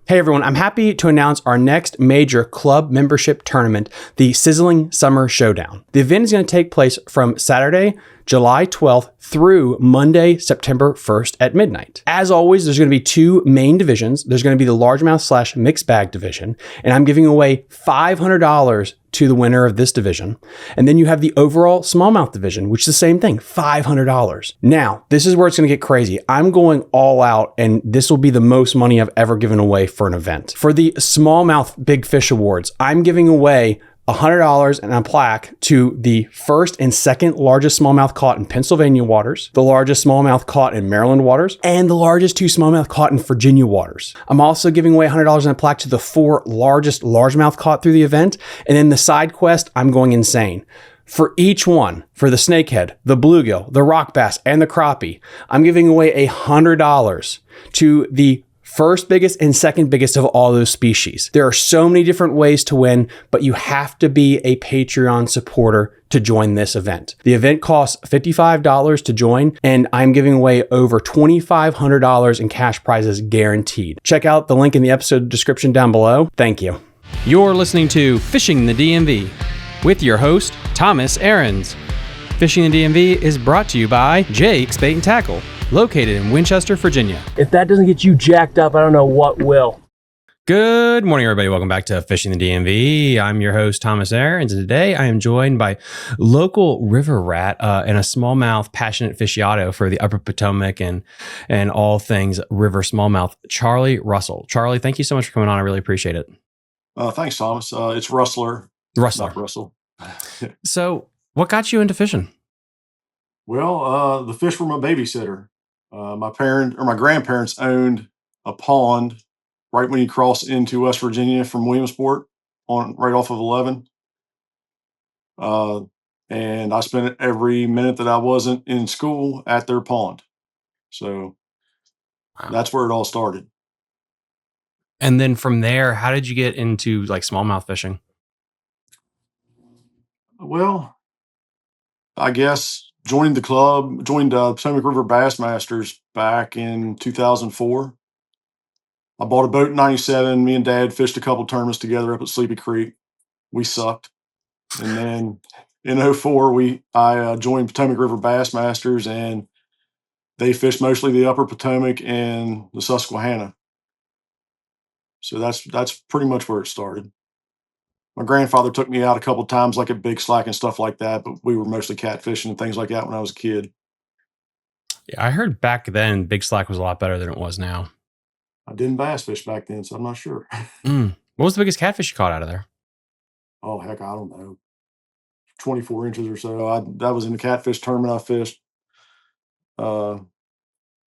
Hey everyone, I'm happy to announce our next major club membership tournament, the Sizzling Summer Showdown. The event is going to take place from Saturday, July 12th through Monday, September 1st at midnight. As always, there's going to be two main divisions. There's going to be the largemouth / mixed bag division, and I'm giving away $500 to the winner of this division. And then you have the overall smallmouth division, which is the same thing, $500. Now, this is where it's going to get crazy. I'm going all out, and this will be the most money I've ever given away for an event. For the Smallmouth Big Fish Awards, I'm giving away $100 and a plaque to the first and second largest smallmouth caught in Pennsylvania waters, the largest smallmouth caught in Maryland waters, and the largest two smallmouth caught in Virginia waters. I'm also giving away $100 and a plaque to the four largest largemouth caught through the event. And then the side quest, I'm going insane. For each one, for the snakehead, the bluegill, the rock bass, and the crappie, I'm giving away $100 to the first biggest and second biggest of all those species. There are so many different ways to win, but you have to be a Patreon supporter to join this event. The event costs $55 to join, and I'm giving away over $2,500 in cash prizes guaranteed. Check out the link in the episode description down below. Thank you. You're listening to Fishing the DMV with your host, Thomas Ahrens. Fishing the DMV is brought to you by Jake's Bait and Tackle, located in Winchester, Virginia. If that doesn't get you jacked up, I don't know what will. Good morning, everybody. Welcome back to Fishing the DMV. I'm your host, Thomas Ahrens, and today I am joined by local river rat and a smallmouth passionate aficionado for the Upper Potomac and all things river smallmouth, Charlie Russell. Charlie, thank you so much for coming on. I really appreciate it. Thanks, Thomas. It's Russler. Russler. Not Russell. So, what got you into fishing? Well, the fish were my babysitter. My grandparents owned a pond right when you cross into West Virginia from Williamsport right off of 11. And I spent every minute that I wasn't in school at their pond. So That's where it all started. And then from there, how did you get into like smallmouth fishing? Well, I guess joined Potomac River Bassmasters back in 2004. I bought a boat in 97. Me and Dad fished a couple tournaments together up at Sleepy Creek. We sucked. And then in 04, I joined Potomac River Bassmasters, and they fished mostly the Upper Potomac and the Susquehanna. So that's pretty much where it started. My grandfather took me out a couple of times, like at Big Slack and stuff like that, but we were mostly catfishing and things like that when I was a kid. Yeah, I heard back then Big Slack was a lot better than it was now. I didn't bass fish back then, so I'm not sure. What was the biggest catfish you caught out of there? Oh, heck, I don't know. 24 inches or so. That was in the catfish tournament I fished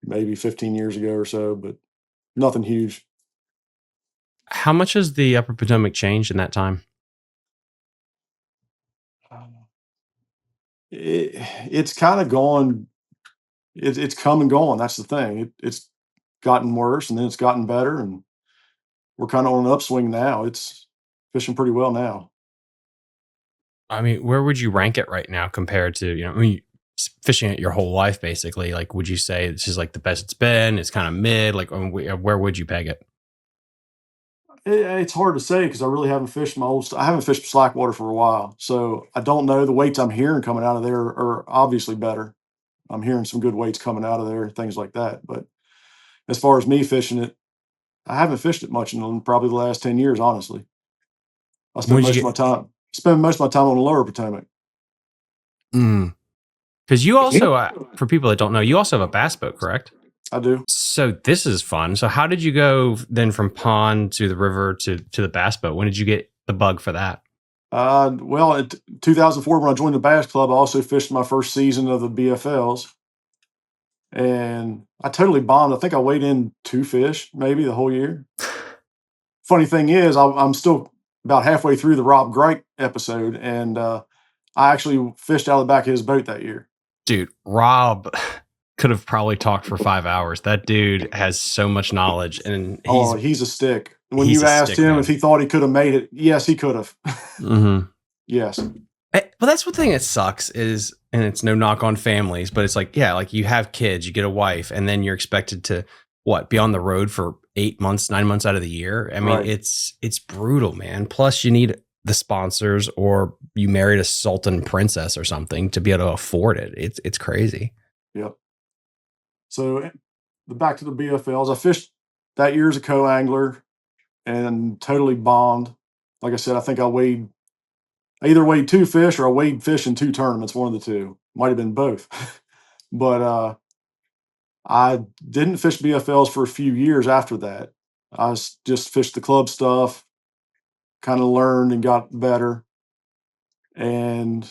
maybe 15 years ago or so, but nothing huge. How much has the Upper Potomac changed in that time? It's kind of gone. It's come and gone. That's the thing. It's gotten worse, and then it's gotten better, and we're kind of on an upswing now. It's fishing pretty well now. I mean, where would you rank it right now compared to, fishing it your whole life, basically? Like, would you say this is like the best it's been? It's kind of mid, like where would you peg it? It's hard to say because I really haven't fished I haven't fished slack water for a while. So I don't know. The weights I'm hearing coming out of there are obviously better. I'm hearing some good weights coming out of there, things like that. But as far as me fishing it, I haven't fished it much in probably the last 10 years, honestly. I spend most of my time on the Lower Potomac. Because you also, for people that don't know, you also have a bass boat, correct? I do. So this is fun. So how did you go then from pond to the river to the bass boat? When did you get the bug for that? Well, in 2004, when I joined the Bass Club, I also fished my first season of the BFLs. And I totally bombed. I think I weighed in 2 fish, maybe the whole year. Funny thing is, I'm still about halfway through the Rob Greik episode, and I actually fished out of the back of his boat that year. Dude, Rob could have probably talked for 5 hours. That dude has so much knowledge, and he's a stick. When you asked him if he thought he could have made it, yes, he could have. Mm-hmm. Yes. Well, that's one thing that sucks is, and it's no knock on families, but it's like, yeah, like you have kids, you get a wife, and then you're expected to be on the road for 8 months, 9 months out of the year. I mean, Right. it's brutal, man. Plus you need the sponsors, or you married a sultan princess or something to be able to afford it. It's crazy. Yep. So back to the BFLs. I fished that year as a co-angler and totally bombed. Like I said, I think I either weighed 2 fish or I weighed fish in 2 tournaments, one of the two. Might have been both. But I didn't fish BFLs for a few years after that. Just fished the club stuff, kind of learned and got better, and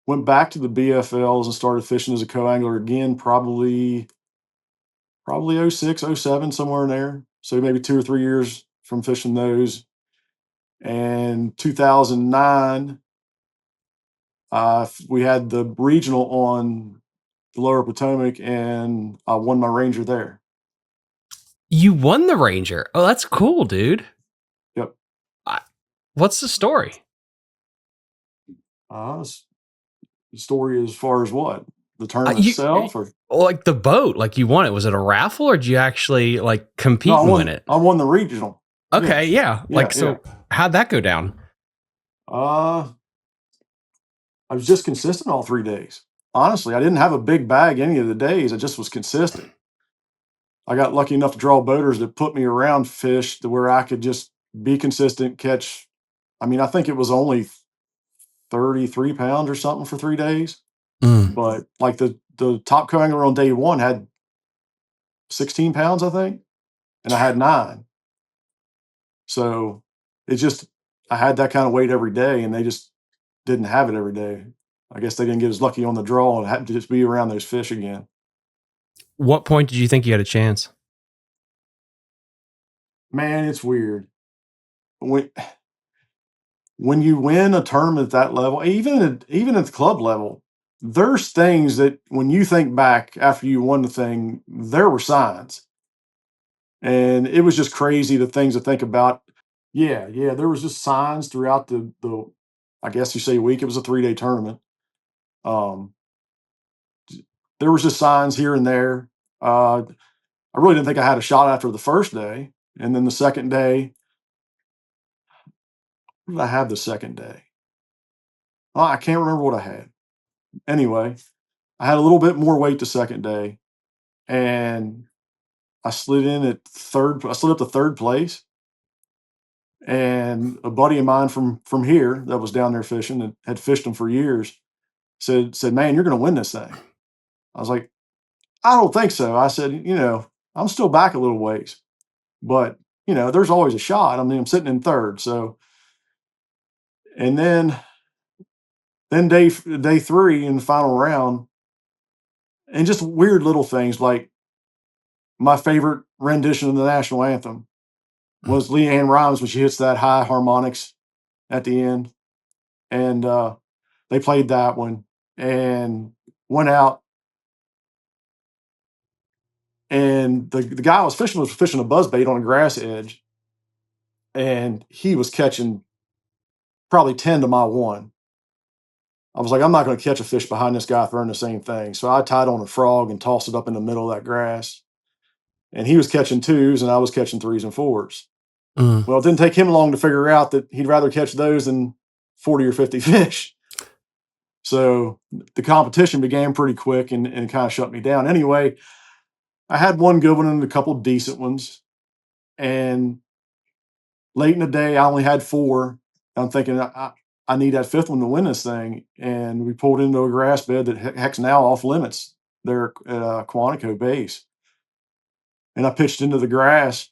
went back to the BFLs and started fishing as a co-angler again, probably '06, '07, somewhere in there. So maybe 2 or 3 years from fishing those. And 2009, we had the regional on the Lower Potomac, and I won my Ranger there. You won the Ranger. Oh, that's cool, dude. Yep. What's the story? The story as far as what? The tournament itself? Or? Like the boat, like you won it. Was it a raffle, or did you actually like compete No, and win it? I won the regional. Okay, yeah. How'd that go down? I was just consistent all 3 days. Honestly, I didn't have a big bag any of the days. I just was consistent. I got lucky enough to draw boaters that put me around fish to where I could just be consistent, catch. I mean, I think it was only 33 pounds or something for 3 days. But like the top co-angler on day one had 16 pounds, I think, and I had 9. So I had that kind of weight every day, and they just didn't have it every day. I guess they didn't get as lucky on the draw and had to just be around those fish again. What point did you think you had a chance? Man, it's weird. When you win a tournament at that level, even at the club level, there's things that when you think back after you won the thing, there were signs. And it was just crazy, the things to think about. Yeah, there was just signs throughout the I guess you say week. It was a 3-day tournament. There was just signs here and there. I really didn't think I had a shot after the first day. And then the second day, what did I have the second day? Oh, I can't remember what I had. Anyway, I had a little bit more weight the second day, and I slid up to third place. And a buddy of mine from here that was down there fishing and had fished them for years said, "Man, you're going to win this thing." I was like, "I don't think so." I said, "I'm still back a little ways, but there's always a shot. I mean, I'm sitting in third." So, and then day 3 in the final round, and just weird little things like my favorite rendition of the national anthem was Leanne Rimes when she hits that high harmonics at the end. And they played that one and went out. And the guy I was fishing a buzzbait on a grass edge. And he was catching probably 10 to my 1. I was like, I'm not going to catch a fish behind this guy throwing the same thing. So I tied on a frog and tossed it up in the middle of that grass. And he was catching 2s and I was catching 3s and 4s. Well, it didn't take him long to figure out that he'd rather catch those than 40 or 50 fish. So the competition began pretty quick and kind of shut me down. Anyway, I had one good one and a couple decent ones. And late in the day, I only had 4. I'm thinking I need that 5th one to win this thing. And we pulled into a grass bed that heck's now off limits there at Quantico base. And I pitched into the grass,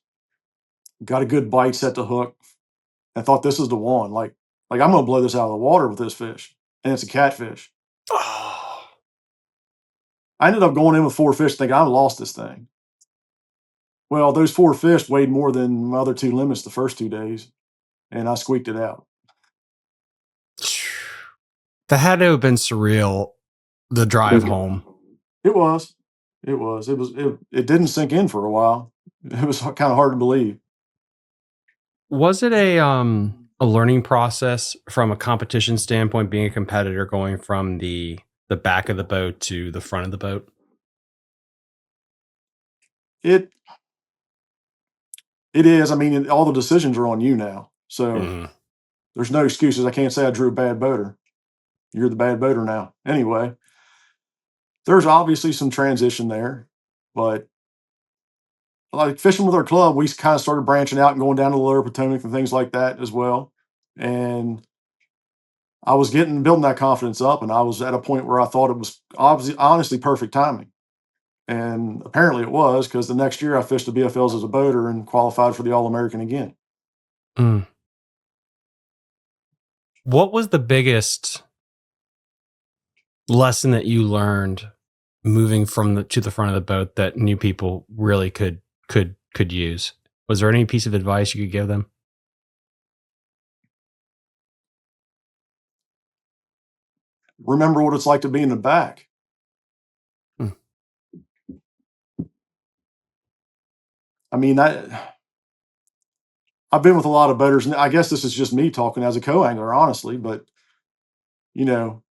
got a good bite, set the hook. I thought this is the one. Like I'm going to blow this out of the water with this fish. And it's a catfish. I ended up going in with 4 fish thinking I lost this thing. Well, those 4 fish weighed more than my other 2 limits the first 2 days, and I squeaked it out. That had to have been surreal, the drive home. It was. It didn't sink in for a while. It was kind of hard to believe. Was it a learning process from a competition standpoint, being a competitor, going from the back of the boat to the front of the boat? It is. I mean, all the decisions are on you now. So Mhm. there's no excuses. I can't say I drew a bad boater. You're the bad boater now. Anyway, there's obviously some transition there, but like fishing with our club, we kind of started branching out and going down to the Lower Potomac and things like that as well. And I was building that confidence up, and I was at a point where I thought it was obviously, honestly, perfect timing. And apparently it was, because the next year I fished the BFLs as a boater and qualified for the All American again. Mm. What was the biggest lesson that you learned moving to the front of the boat that new people really could use? Was there any piece of advice you could give them? Remember what it's like to be in the back. Hmm. I mean, I've been with a lot of boaters, and I guess this is just me talking as a co-angler, honestly, but you know,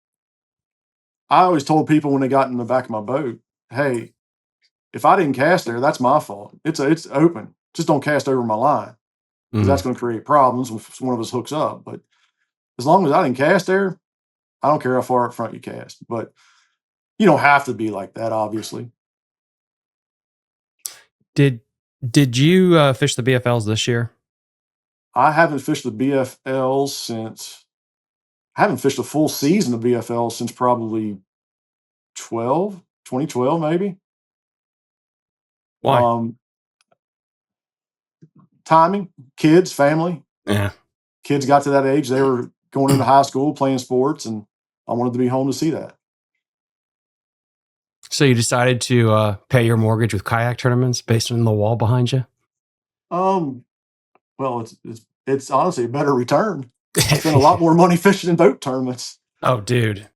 I always told people when they got in the back of my boat, hey, if I didn't cast there, that's my fault. It's open. Just don't cast over my line, because that's going to create problems if one of us hooks up. But as long as I didn't cast there, I don't care how far up front you cast. But you don't have to be like that, obviously. Did you fish the BFLs this year? I haven't fished the BFLs since I haven't fished a full season of BFL since probably 2012, maybe. Why? Timing, kids, family. Yeah. Kids got to that age, they were going into high school, playing sports, and I wanted to be home to see that. So you decided to pay your mortgage with kayak tournaments based on the wall behind you? Well, it's honestly a better return. I spent a lot more money fishing in boat tournaments. Oh, dude.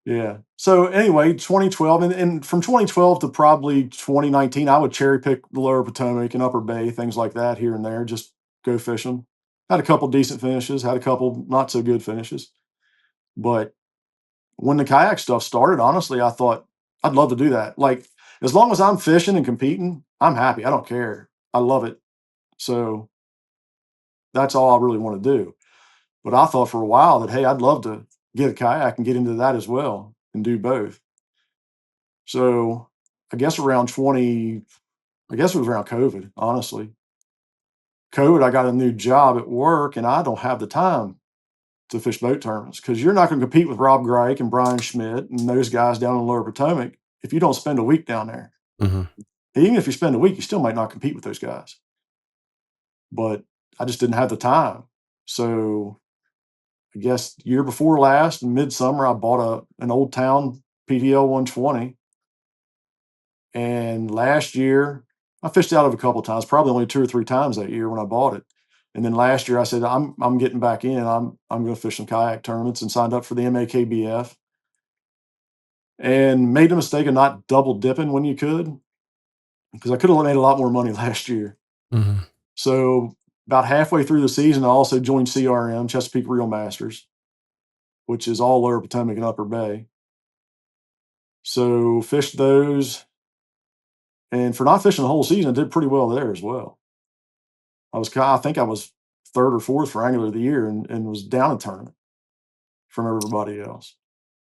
Yeah. So anyway, 2012, and from 2012 to probably 2019, I would cherry pick the Lower Potomac and Upper Bay, things like that here and there, just go fishing. Had a couple decent finishes, had a couple not so good finishes. But when the kayak stuff started, honestly, I thought I'd love to do that. Like, as long as I'm fishing and competing, I'm happy. I don't care. I love it. So that's all I really want to do. But I thought for a while that, hey, I'd love to get a kayak and get into that as well and do both. So I guess it was around COVID, honestly. COVID, I got a new job at work, and I don't have the time to fish boat tournaments, because you're not going to compete with Rob Greik and Brian Schmidt and those guys down in the Lower Potomac if you don't spend a week down there. Mm-hmm. Even if you spend a week, you still might not compete with those guys. But I just didn't have the time. So I guess year before last, in midsummer, I bought an Old Town PDL 120. And last year, I fished out of a couple of times, probably only 2 or 3 times that year when I bought it. And then last year, I said, I'm getting back in. I'm going to fish some kayak tournaments, and signed up for the MAKBF. And made the mistake of not double dipping when you could, because I could have made a lot more money last year. Mm-hmm. So about halfway through the season, I also joined CRM, Chesapeake Reel Masters, which is all Lower Potomac and Upper Bay. So fished those. And for not fishing the whole season, I did pretty well there as well. I think I was 3rd or 4th for Angler of the Year, and was down a tournament from everybody else.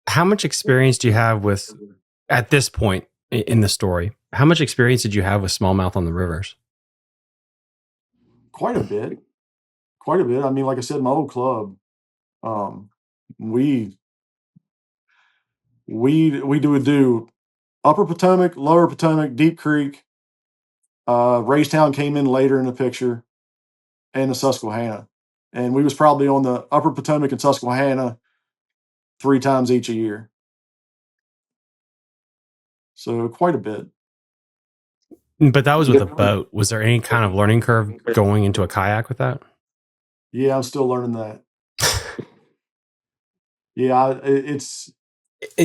How much experience do you have at this point in the story, how much experience did you have with smallmouth on the rivers? Quite a bit. I mean, like I said, my old club, we would do Upper Potomac, Lower Potomac, Deep Creek. Raystown came in later in the picture, and the Susquehanna. And we was probably on the Upper Potomac and Susquehanna 3 times each a year. So quite a bit. But that was with a boat. Was there any kind of learning curve going into a kayak with that? Yeah, I'm still learning that. Yeah, it's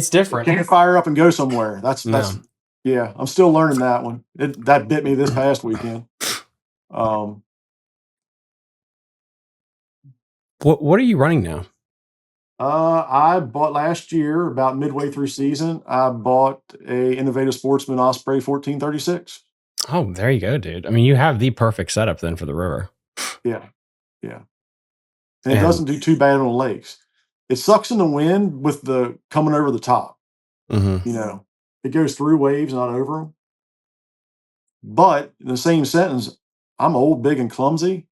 different. Can't fire up and go somewhere. That's yeah, I'm still learning that one. That bit me this past weekend. What are you running now? I bought last year, about midway through season, I bought a Innovative Sportsman Osprey 1436. Oh, there you go, dude. I mean, you have the perfect setup then for the river. Yeah, yeah. And it doesn't do too bad on lakes. It sucks in the wind with the coming over the top. Mhm. You know, it goes through waves, not over them. But in the same sentence, I'm old, big, and clumsy,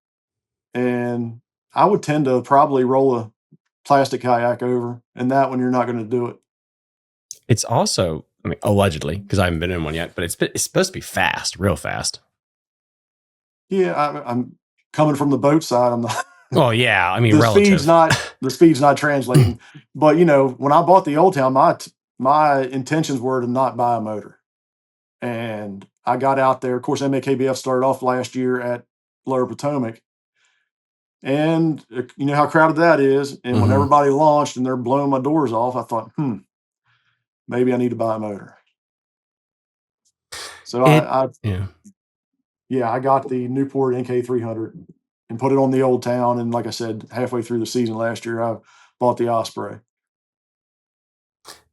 and I would tend to probably roll a plastic kayak over, and that one you're not going to do it. It's also, I mean, allegedly, because I haven't been in one yet, but it's supposed to be fast, real fast. Yeah, I'm coming from the boat side. I'm not. Oh yeah, I mean, the relative. speed's not translating. But when I bought the Old Town, my intentions were to not buy a motor, and I got out there. Of course, MAKBF started off last year at Lower Potomac, and you know how crowded that is. And when Mhm. everybody launched and they're blowing my doors off, I thought, maybe I need to buy a motor. So Yeah. I got the Newport NK300 and put it on the Old Town. And like I said, halfway through the season last year, I bought the Osprey.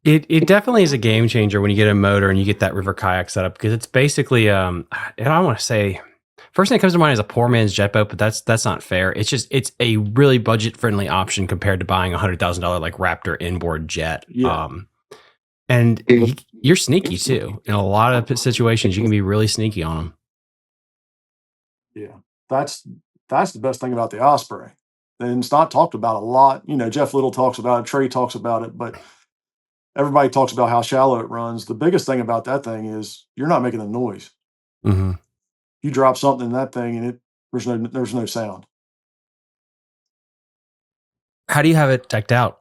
It definitely is a game changer when you get a motor and you get that river kayak setup, because it's basically and I want to say, first thing that comes to mind is a poor man's jet boat, but that's not fair. It's a really budget friendly option compared to buying $100,000 like Raptor inboard jet. Yeah. And you're sneaky too. In a lot of situations, you can be really sneaky on them. Yeah. That's the best thing about the Osprey. And it's not talked about a lot. Jeff Little talks about it, Trey talks about it, but everybody talks about how shallow it runs. The biggest thing about that thing is you're not making a noise. Mm-hmm. You drop something in that thing and there's no sound. How do you have it decked out?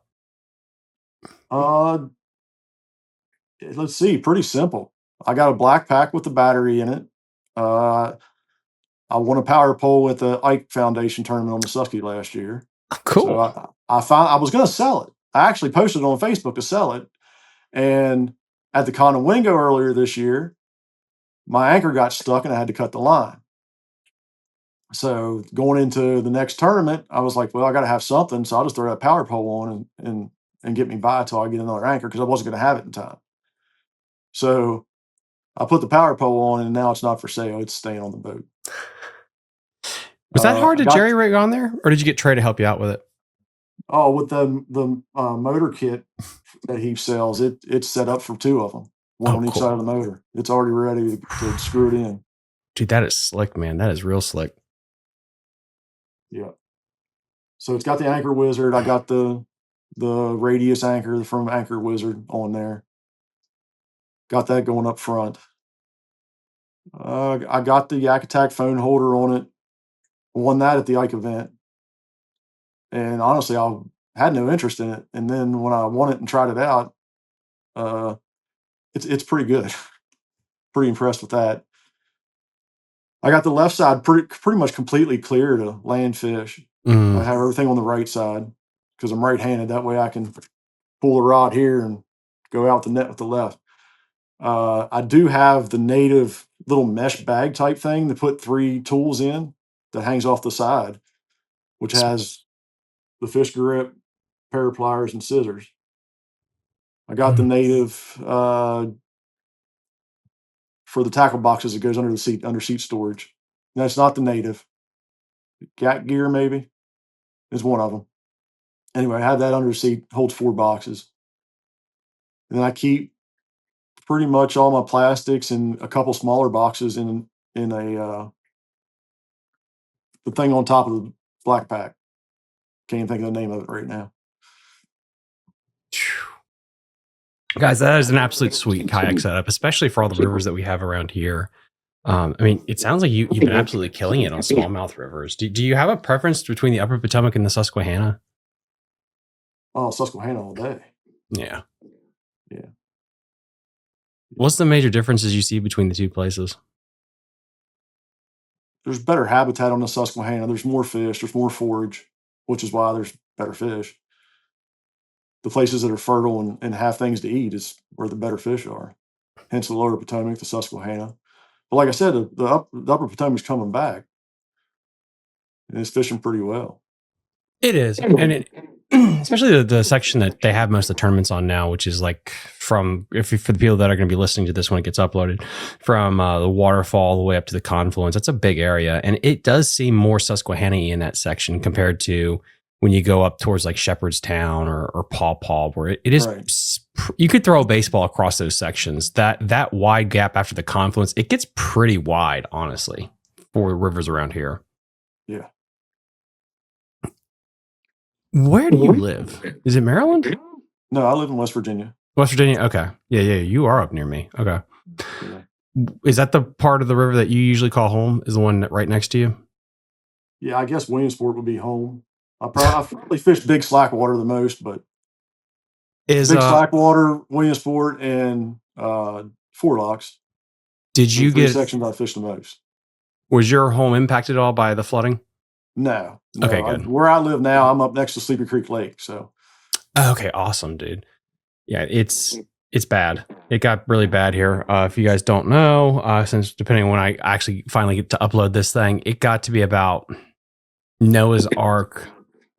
Let's see, pretty simple. I got a black pack with the battery in it. Uh, I won a power pole at the Ike Foundation tournament on Muskogee last year. So Cool. I was going to sell it. I actually posted it on Facebook to sell it. And at the Conowingo earlier this year, my anchor got stuck and I had to cut the line. So going into the next tournament, I was like, well, I got to have something. So I'll just throw that power pole on and get me by until I get another anchor, because I wasn't going to have it in time. So I put the power pole on, and now it's not for sale. It's staying on the boat. Was that hard to got jerry rig on there, or did you get Trey to help you out with it? with the motor kit that he sells, it's set up for two of them, one on each cool. side of the motor. It's already ready to screw it in. Dude, that is slick, man. That is real slick. Yeah. So it's got the Anchor Wizard. I got the radius anchor from Anchor Wizard on there. Got that going up front. I got the Yak Attack phone holder on it. Won that at the Ike event. And honestly, I had no interest in it. And then when I won it and tried it out, it's pretty good. Pretty impressed with that. I got the left side pretty much completely clear to land fish. I have everything on the right side because I'm right-handed. That way I can pull the rod here and go out the net with the left. I do have the native little mesh bag type thing to put 3 tools in that hangs off the side, which has the fish grip, pair of pliers, and scissors. I got the native for the tackle boxes. It goes under the seat, under seat storage. That's not the native. Cat gear maybe is one of them. Anyway, I have that under the seat, holds 4 boxes. And then I keep pretty much all my plastics and a couple smaller boxes in a the thing on top of the black pack. Can't even think of the name of it right now. Guys, that is an absolute sweet kayak setup, especially for all the rivers that we have around here. I mean, it sounds like you've been absolutely killing it on smallmouth rivers. Do you have a preference between the Upper Potomac and the Susquehanna? Oh, Susquehanna all day. Yeah. Yeah. What's the major differences you see between the two places? There's better habitat on the Susquehanna. There's more fish. There's more forage, which is why there's better fish. The places that are fertile and have things to eat is where the better fish are. Hence the Lower Potomac, the Susquehanna. But like I said, the Upper Potomac's coming back, and it's fishing pretty well. It is, and especially the section that they have most of the tournaments on now, which is like for the people that are going to be listening to this when it gets uploaded, from the waterfall all the way up to the confluence. That's a big area, and it does seem more Susquehanna-y in that section compared to when you go up towards like Shepherdstown or Paw Paw, where it is. Right. You could throw a baseball across those sections. That wide gap after the confluence, it gets pretty wide, honestly, for rivers around here. Yeah. Where do you live? Is it Maryland? No, I live in West Virginia. West Virginia? Okay. Yeah, you are up near me. Okay. Yeah. Is that the part of the river that you usually call home? Is the one right next to you? Yeah, I guess Williamsport would be home. I probably fished Big Slackwater the most, but Is Big Slackwater, Williamsport, and Four Locks. Did you get sections I fished the most? Was your home impacted at all by the flooding? No. Okay, good. Where I live now, I'm up next to Sleepy Creek Lake. So. Okay, awesome, dude. Yeah, it's bad. It got really bad here. If you guys don't know, since depending on when I actually finally get to upload this thing, it got to be about Noah's Ark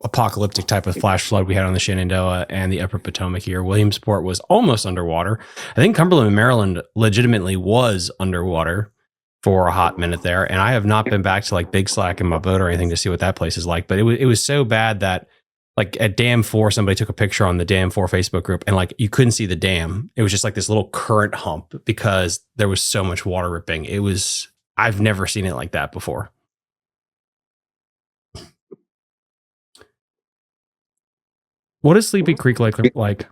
apocalyptic type of flash flood we had on the Shenandoah and the Upper Potomac here. Williamsport was almost underwater. I think Cumberland, Maryland legitimately was underwater for a hot minute there. And I have not been back to like Big Slack in my boat or anything to see what that place is like. But it was so bad that like at Dam 4, somebody took a picture on the Dam 4 Facebook group and like you couldn't see the dam. It was just like this little current hump because there was so much water ripping. I've never seen it like that before. What is Sleepy Creek like?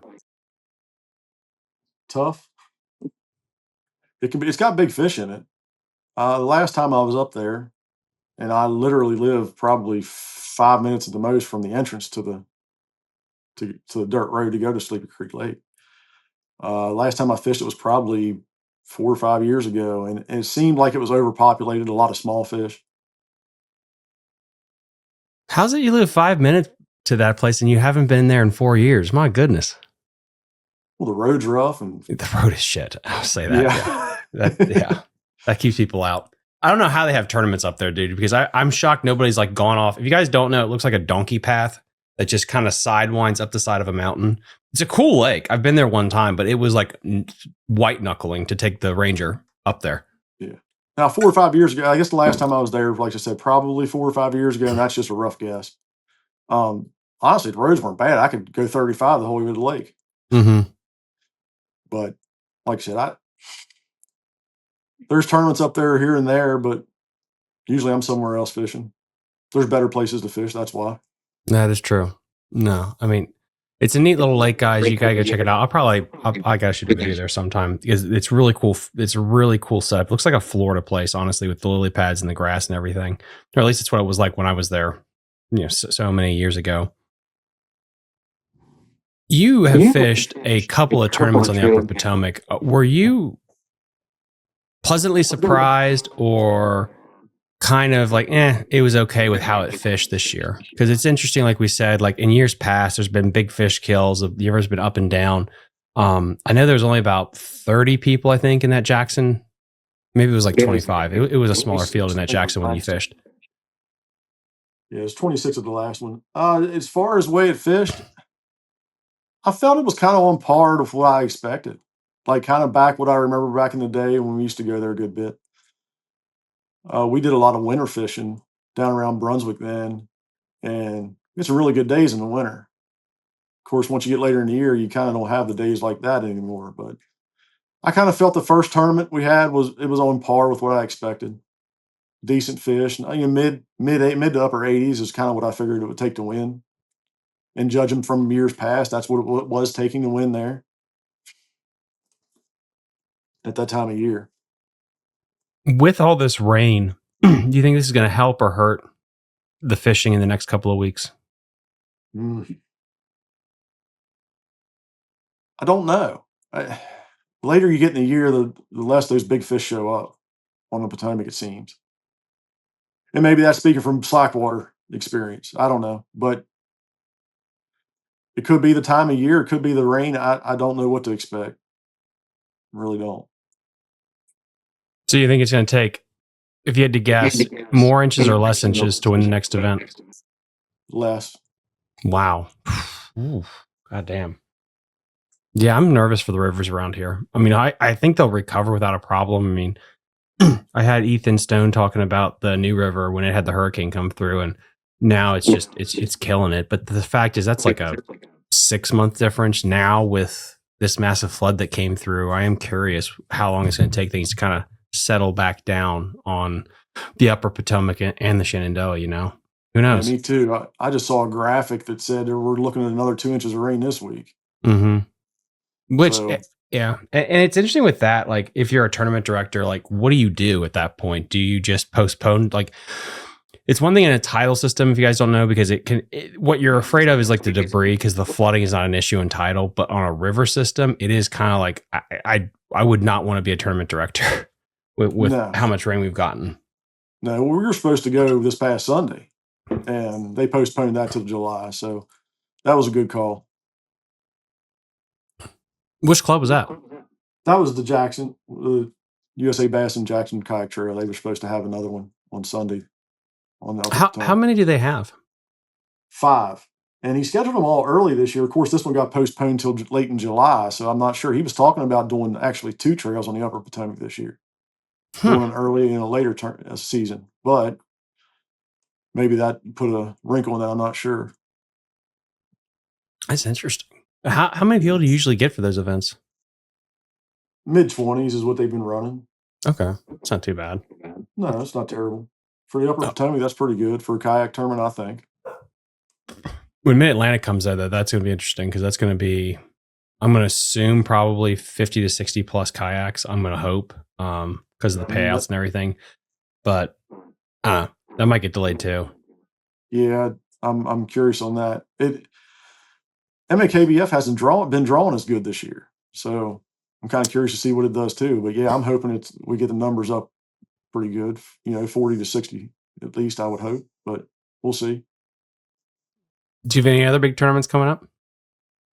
Tough. It can be. It's got big fish in it. The last time I was up there, and I literally live probably 5 minutes at the most from the entrance to the dirt road to go to Sleepy Creek Lake. Last time I fished it was probably 4 or 5 years ago, and it seemed like it was overpopulated, a lot of small fish. How's it you live 5 minutes to that place and you haven't been there in 4 years? My goodness. Well, the road's rough, and the road is shit. I'll say that. Yeah. That keeps people out. I don't know how they have tournaments up there, dude, because I'm shocked nobody's like gone off. If you guys don't know, it looks like a donkey path that just kind of sidewinds up the side of a mountain. It's a cool lake. I've been there one time, but it was like white knuckling to take the Ranger up there. Yeah. Now, 4 or 5 years ago, I guess the last time I was there, like I said, probably 4 or 5 years ago, and that's just a rough guess. Honestly, the roads weren't bad. I could go 35 the whole way to the lake. Mm-hmm. But like I said, there's tournaments up there here and there, but usually I'm somewhere else fishing. There's better places to fish. That's why. That is true. No, I mean, it's a neat little lake, guys. You gotta go check it out. I gotta shoot a video there sometime because it's really cool. It's a really cool setup. It looks like a Florida place, honestly, with the lily pads and the grass and everything. Or at least it's what it was like when I was there, so many years ago. You have fished a couple of tournaments on the Upper Potomac. Were you pleasantly surprised or kind of like, it was okay with how it fished this year? Because it's interesting, like we said, like in years past, there's been big fish kills. The river's been up and down. I know there's only about 30 people, I think, in that Jackson. Maybe it was like 25. It was a smaller field in that Jackson when you fished. Yeah, it was 26 at the last one. As far as the way it fished, I felt it was kind of on par with what I expected. Like kind of back what I remember back in the day when we used to go there a good bit. We did a lot of winter fishing down around Brunswick then, and it's really good days in the winter. Of course, once you get later in the year, you kind of don't have the days like that anymore. But I kind of felt the first tournament we had was on par with what I expected. Decent fish, mid to upper 80s is kind of what I figured it would take to win. And judging from years past, that's what it was taking to win there at that time of year. With all this rain, do you think this is going to help or hurt the fishing in the next couple of weeks? I don't know. Later you get in the year, the less those big fish show up on the Potomac, it seems. And maybe that's speaking from slackwater experience. I don't know. But it could be the time of year. It could be the rain. I don't know what to expect. I really don't. So you think it's going to take, if you had to guess, more inches or less inches to win the next event? Less. Wow. Ooh, God damn. Yeah, I'm nervous for the rivers around here. I mean, I think they'll recover without a problem. I mean, I had Ethan Stone talking about the new river when it had the hurricane come through, and now it's just it's killing it. But the fact is, that's like a 6-month difference now with this massive flood that came through. I am curious how long it's going to take things to kind of settle back down on the Upper Potomac and the Shenandoah. You know, who Yeah, knows? me too. I just saw a graphic that said we're looking at another 2 inches of rain this week. Which, So yeah. And it's interesting with that. Like, if you're a tournament director, like, what do you do at that point? Do you just postpone? Like, it's one thing in a tidal system, if you guys don't know, because what you're afraid of is like the debris, because the flooding is not an issue in tidal. But on a river system, it is kind of like I would not want to be a tournament director with no, how much rain we've gotten. no, we were supposed to go this past Sunday, and they postponed that till July. So that was a good call. Which club was that? That was the Jackson, the USA Bass and Jackson Kayak Trail. They were supposed to have another one on Sunday on the Upper How Potomac. many do they have? 5. And he scheduled them all early this year. Of course, this one got postponed till late in July, so I'm not sure. He was talking about doing actually 2 trails on the Upper Potomac this year, doing an early and a later season. But maybe that put a wrinkle in that. I'm not sure. That's interesting. How many people do you usually get for those events? Mid-20s is what they've been running. Okay, it's not too bad. No, it's not terrible. For the Upper Potomac, that's pretty good. For a kayak tournament, I think. When Mid-Atlantic comes out, though, that's going to be interesting, because that's going to be, I'm going to assume, probably 50 to 60 plus kayaks. I'm going to hope, because of the payouts and everything. But that might get delayed too. Yeah, I'm curious on that. MAKBF hasn't been drawing as good this year, so I'm kind of curious to see what it does too. But yeah, I'm hoping we get the numbers up pretty good. 40 to 60 at least, I would hope. But we'll see. Do you have any other big tournaments coming up?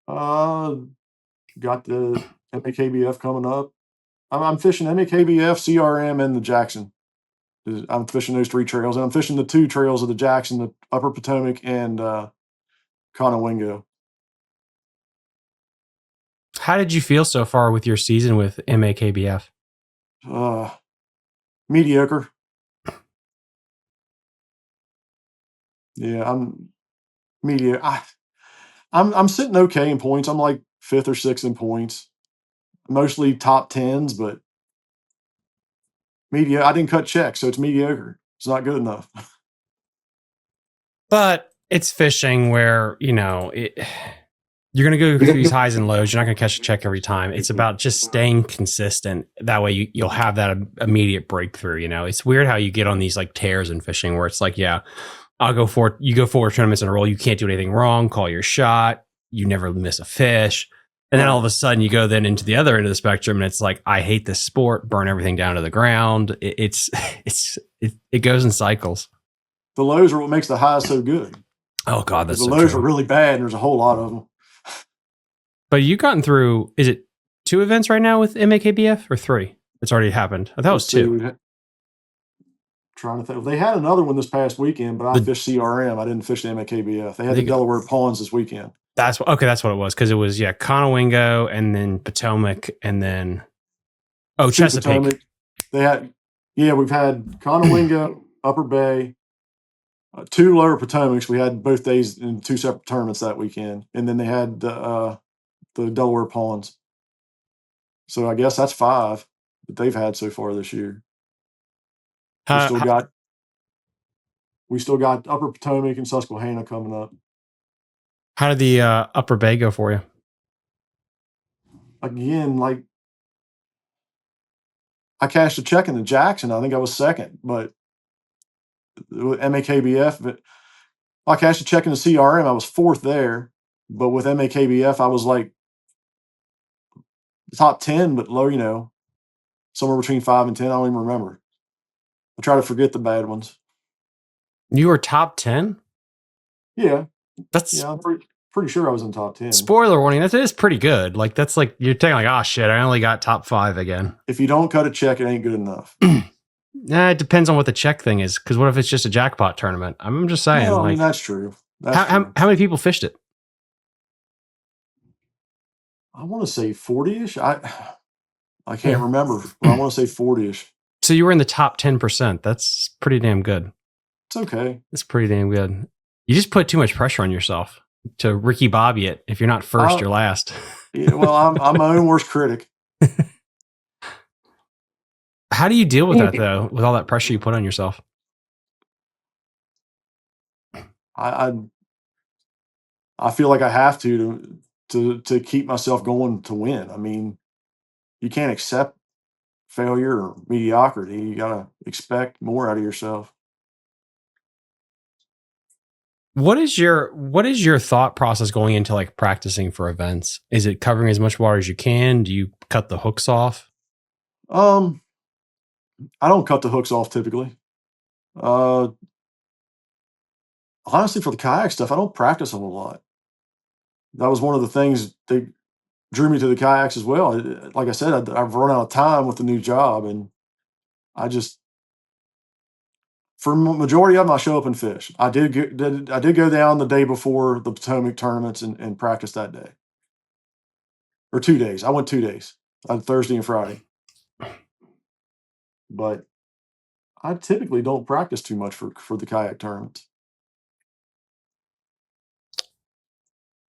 Got the MAKBF coming up. I'm fishing MAKBF, CRM, and the Jackson. I'm fishing those 3 trails, and I'm fishing the 2 trails of the Jackson, the Upper Potomac and Conowingo. How did you feel so far with your season with MAKBF? Mediocre. Yeah, I'm mediocre. I'm sitting okay in points. I'm like 5th or 6th in points, mostly top 10s, but I didn't cut checks, so it's mediocre. It's not good enough. But it's fishing where, you're going to go through these highs and lows. You're not going to catch a check every time. It's about just staying consistent. That way you'll have that immediate breakthrough. It's weird how you get on these like tears in fishing where it's like, yeah, you go 4 tournaments in a row. You can't do anything wrong. Call your shot. You never miss a fish. And then all of a sudden you go then into the other end of the spectrum and it's like, I hate this sport, burn everything down to the ground. It goes in cycles. The lows are what makes the highs so good. Oh God, that's the so lows true. are really bad, and there's a whole lot of them. But you've gotten through, is it 2 events right now with MAKBF or 3? It's already happened. I thought it was 2. Trying to think. They had another one this past weekend, but I fished CRM. I didn't fish the MAKBF. They had the Delaware Ponds this weekend. That's what it was. Because it was, Conowingo and then Potomac and then, Chesapeake. Potomac. We've had Conowingo, Upper Bay, 2 Lower Potomacs. We had both days in 2 separate tournaments that weekend. And then they had the Delaware Ponds. So I guess that's 5 that they've had so far this year. We still got Upper Potomac and Susquehanna coming up. How did the Upper Bay go for you? Again, I cashed a check in the Jackson. I think I was 2nd, but with MAKBF, but I cashed a check in the CRM. I was 4th there, but with MAKBF, I was like top 10, but low, somewhere between 5 and 10. I don't even remember. I try to forget the bad ones. You were top 10? Yeah. That's I'm pretty sure I was in top 10. Spoiler warning, that is pretty good. Like, that's like, you're taking like, oh shit, I only got top 5 again. If you don't cut a check, it ain't good enough. It depends on what the check thing is. Because what if it's just a jackpot tournament? I'm just saying. Well, I mean, that's true. How many people fished it? I want to say 40-ish. I can't remember, but I want to say 40-ish. So you were in the top 10%. That's pretty damn good. It's okay. That's pretty damn good. You just put too much pressure on yourself to Ricky Bobby it. If you're not first, you're last. Yeah, well, I'm my own worst critic. How do you deal with that though, with all that pressure you put on yourself? I feel like I have to keep myself going to win. I mean, you can't accept failure or mediocrity. You gotta expect more out of yourself. What is your thought process going into like practicing for events? Is it covering as much water as you can? Do you cut the hooks off? I don't cut the hooks off typically. Honestly, for the kayak stuff, I don't practice a whole lot. That was one of the things that drew me to the kayaks as well. Like I said, I've run out of time with the new job, and I just, for majority of them, I show up and fish. I did go down the day before the Potomac tournaments and practice that day, or 2 days. I went 2 days, Thursday and Friday. But I typically don't practice too much for the kayak tournaments.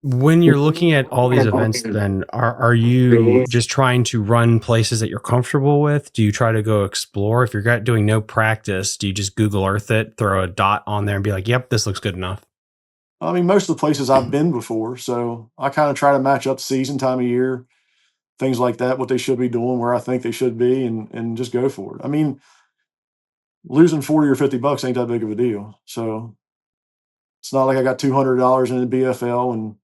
When you're looking at all these events, then are you just trying to run places that you're comfortable with? Do you try to go explore? If you're doing no practice, do you just Google Earth it, throw a dot on there and be like, yep, this looks good enough? I mean, most of the places I've been before, so I kind of try to match up season, time of year, things like that, what they should be doing, where I think they should be, and just go for it. I mean, losing 40 or $50 ain't that big of a deal. So it's not like I got $200 in a BFL and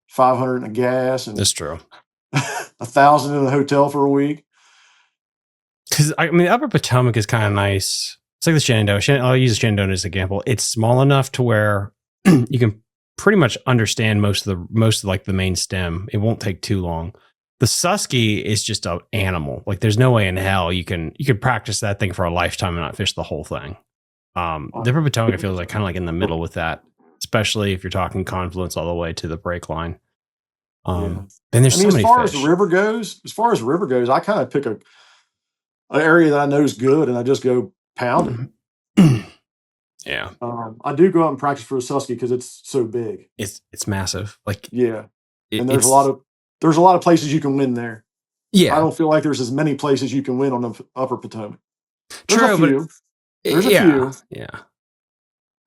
500 in a gas and That's true. 1,000 in a hotel for a week. Because I mean, Upper Potomac is kind of nice. It's like the Shenandoah. I'll use the Shenandoah as an example. It's small enough to where you can pretty much understand most of like the main stem. It won't take too long. The Susky is just an animal. Like there's no way in hell you can practice that thing for a lifetime and not fish the whole thing. The Upper Potomac, I feel like kind of like in the middle with that, especially if you're talking confluence all the way to the break line. Then there's so many as far fish. as the river goes, I kind of pick an area that I know is good and I just go pound it. Yeah. I do go out and practice for the Susky because it's so big. It's massive. Like yeah, and there's a lot of places you can win there. Yeah, I don't feel like there's as many places you can win on the Upper Potomac. There's a few. Yeah.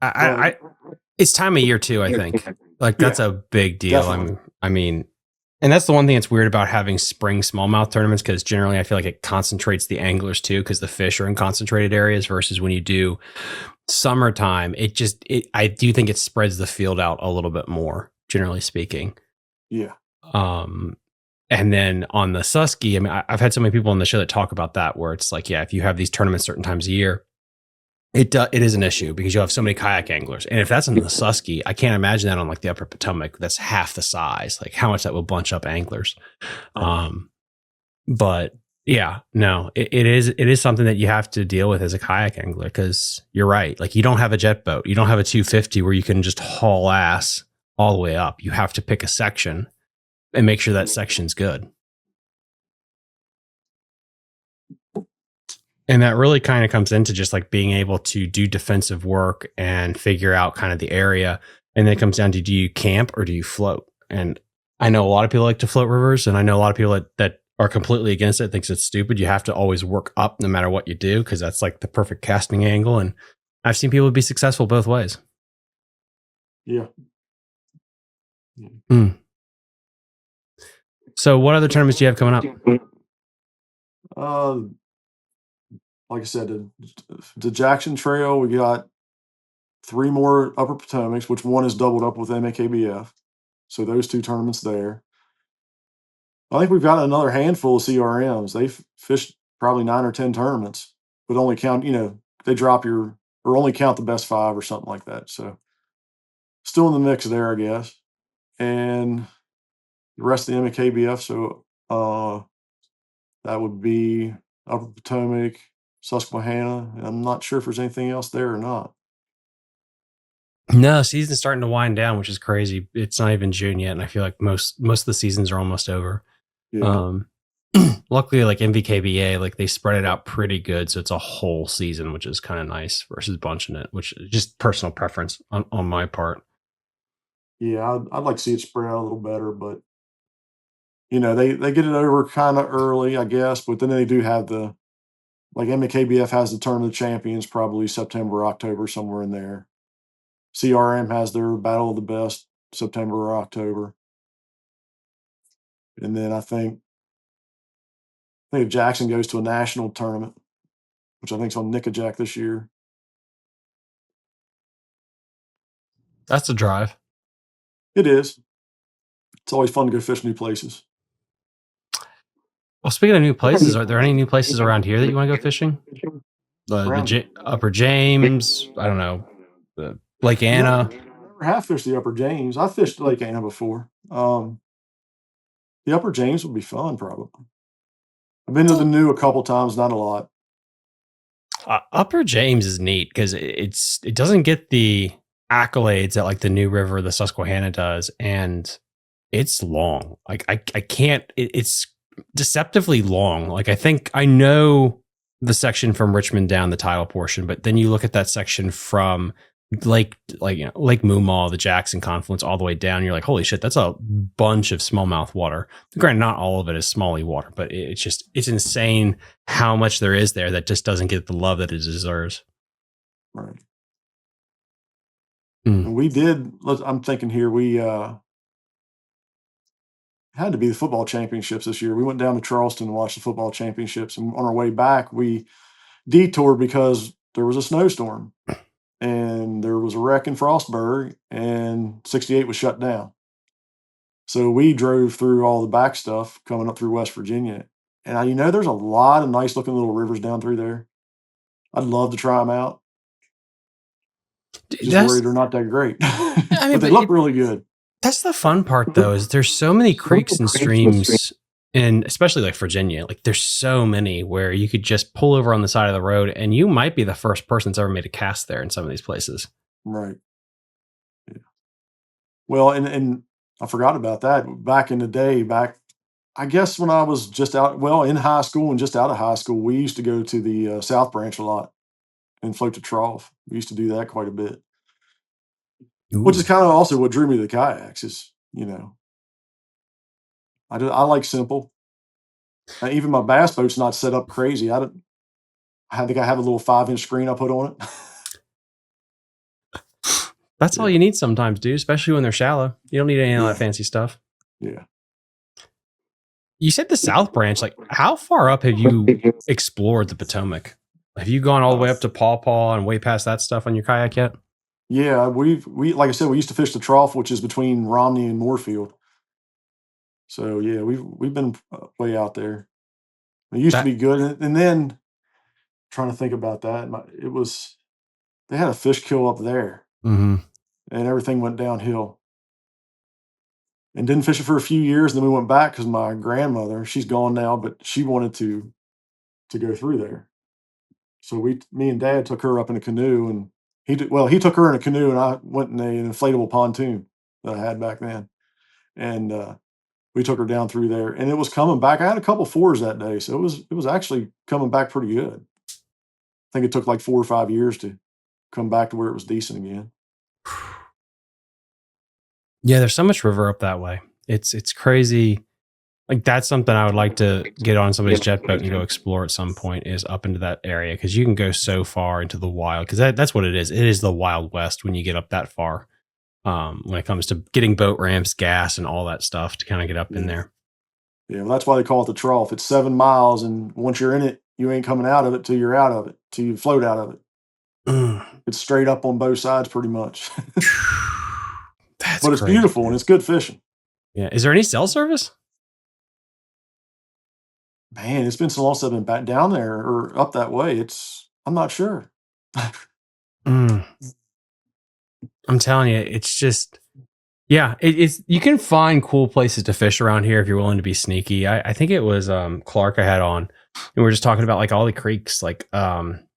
I it's time of year too, I think. Like that's a big deal. Definitely. I mean, and that's the one thing that's weird about having spring smallmouth tournaments, because generally I feel like it concentrates the anglers too, because the fish are in concentrated areas, versus when you do summertime, I do think it spreads the field out a little bit more, generally speaking. Yeah. And then on the Susky, I mean, I've had so many people on the show that talk about that, where it's like, yeah, if you have these tournaments certain times a year, it is an issue because you have so many kayak anglers. And if that's in the Susky, I can't imagine that on like the Upper Potomac. That's half the size, like how much that will bunch up anglers. But yeah, no, it is something that you have to deal with as a kayak angler, because you're right. Like you don't have a jet boat. You don't have a 250 where you can just haul ass all the way up. You have to pick a section and make sure that section's good. And that really kind of comes into just like being able to do defensive work and figure out kind of the area. And then it comes down to, do you camp or do you float? And I know a lot of people like to float rivers, and I know a lot of people that are completely against it, thinks it's stupid. You have to always work up no matter what you do, because that's like the perfect casting angle. And I've seen people be successful both ways. Yeah. So what other tournaments do you have coming up? Like I said, the Jackson Trail, we got 3 more Upper Potomacs, which one is doubled up with MAKBF. So those 2 tournaments there. I think we've got another handful of CRMs. They've fished probably 9 or 10 tournaments, but only count, they drop or only count the best 5 or something like that. So still in the mix there, I guess. And the rest of the MAKBF, so that would be Upper Potomac, Susquehanna, and I'm not sure if there's anything else there or not. No, season's starting to wind down, which is crazy. It's not even June yet, and I feel like most of the seasons are almost over. Yeah. Luckily, like MVKBA, like they spread it out pretty good, so it's a whole season, which is kind of nice versus bunching it, which is just personal preference on my part. Yeah, I'd like to see it spread out a little better, but they get it over kind of early, I guess. But then they do have like MKBF has the Tournament of Champions probably September, October, somewhere in there. CRM has their Battle of the Best September or October, and then I think if Jackson goes to a national tournament, which I think is on Nickajack this year. That's a drive. It is. It's always fun to go fish new places. Well, speaking of new places, are there any new places around here that you want to go fishing? The Upper James, I don't know, the Lake Anna. Never have fished the Upper James. I fished Lake Anna before. The Upper James would be fun, probably. I've been to the new a couple times, not a lot. Upper James is neat because it doesn't get the accolades that like the New River, the Susquehanna does, and it's long. Like I can't. It's deceptively long. Like I think I know the section from Richmond down the Tidal portion, but then you look at that section from Lake Moomaw, the Jackson confluence, all the way down. You're like, holy shit, that's a bunch of smallmouth water. Granted, not all of it is smallie water, but it's insane how much there is there that just doesn't get the love that it deserves. Right. And we did. I'm thinking here. We had to be the football championships this year. We went down to Charleston and watched the football championships, and on our way back, we detoured because there was a snowstorm. And there was a wreck in Frostburg, and 68 was shut down. So we drove through all the back stuff coming up through West Virginia. And there's a lot of nice looking little rivers down through there. I'd love to try them out. Just worried they're not that great. But they look really good. That's the fun part, though, is there's so many creeks and streams, and especially like Virginia, like there's so many where you could just pull over on the side of the road and you might be the first person that's ever made a cast there in some of these places. Right. Yeah. Well, and I forgot about that. Back in the day, I guess when I was just in high school and just out of high school, we used to go to the South Branch a lot and float to trough. We used to do that quite a bit. Ooh. Which is kind of also what drew me to the kayaks is, I like simple. Even my bass boat's not set up crazy. I think I have a little 5-inch screen I put on it. That's all you need sometimes, dude, especially when they're shallow. You don't need any of that fancy stuff. Yeah. You said the South Branch. Like, how far up have you explored the Potomac? Have you gone all the way up to Paw Paw and way past that stuff on your kayak yet? Yeah, we like I said, we used to fish the trough, which is between Romney and Moorfield. So yeah, we've been way out there. It used to be good, and then trying to think about that, they had a fish kill up there, and everything went downhill. And didn't fish it for a few years, and then we went back because my grandmother, she's gone now, but she wanted to go through there. So me and Dad took her up in a canoe, and he took her in a canoe, and I went in an inflatable pontoon that I had back then, and we took her down through there, and it was coming back. I had a couple 4s that day, so it was actually coming back pretty good. I think it took like 4 or 5 years to come back to where it was decent again. Yeah, there's so much river up that way. It's crazy. Like that's something I would like to get on somebody's jet boat and go explore at some point, is up into that area, because you can go so far into the wild, because that's what it is. It is the Wild West when you get up that far. When it comes to getting boat ramps, gas, and all that stuff to kind of get up in there. Yeah, well, that's why they call it the trough. It's 7 miles, and once you're in it, you ain't coming out of it till you're out of it, till you float out of it. It's straight up on both sides pretty much. But it's crazy, beautiful, and it's good fishing. Yeah. Is there any cell service? Man, it's been so long since I've been back down there or up that way. I'm not sure. I'm telling you, it's just, yeah, it's you can find cool places to fish around here if you're willing to be sneaky. I think it was Clark I had on, and we were just talking about like all the creeks, like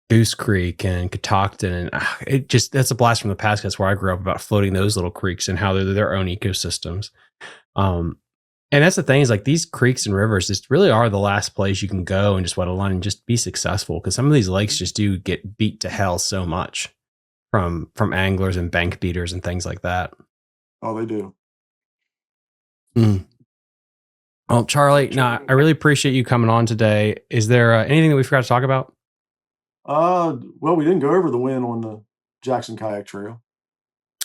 Goose Creek and Catoctin, and that's a blast from the past. That's where I grew up, about floating those little creeks and how they're their own ecosystems. And that's the thing is like these creeks and rivers just really are the last place you can go and just wet a line and just be successful. Cause some of these lakes just do get beat to hell so much from anglers and bank beaters and things like that. Oh, they do. Mm. Well, Charlie, no, I really appreciate you coming on today. Is there anything that we forgot to talk about? Well, we didn't go over the win on the Jackson Kayak Trail.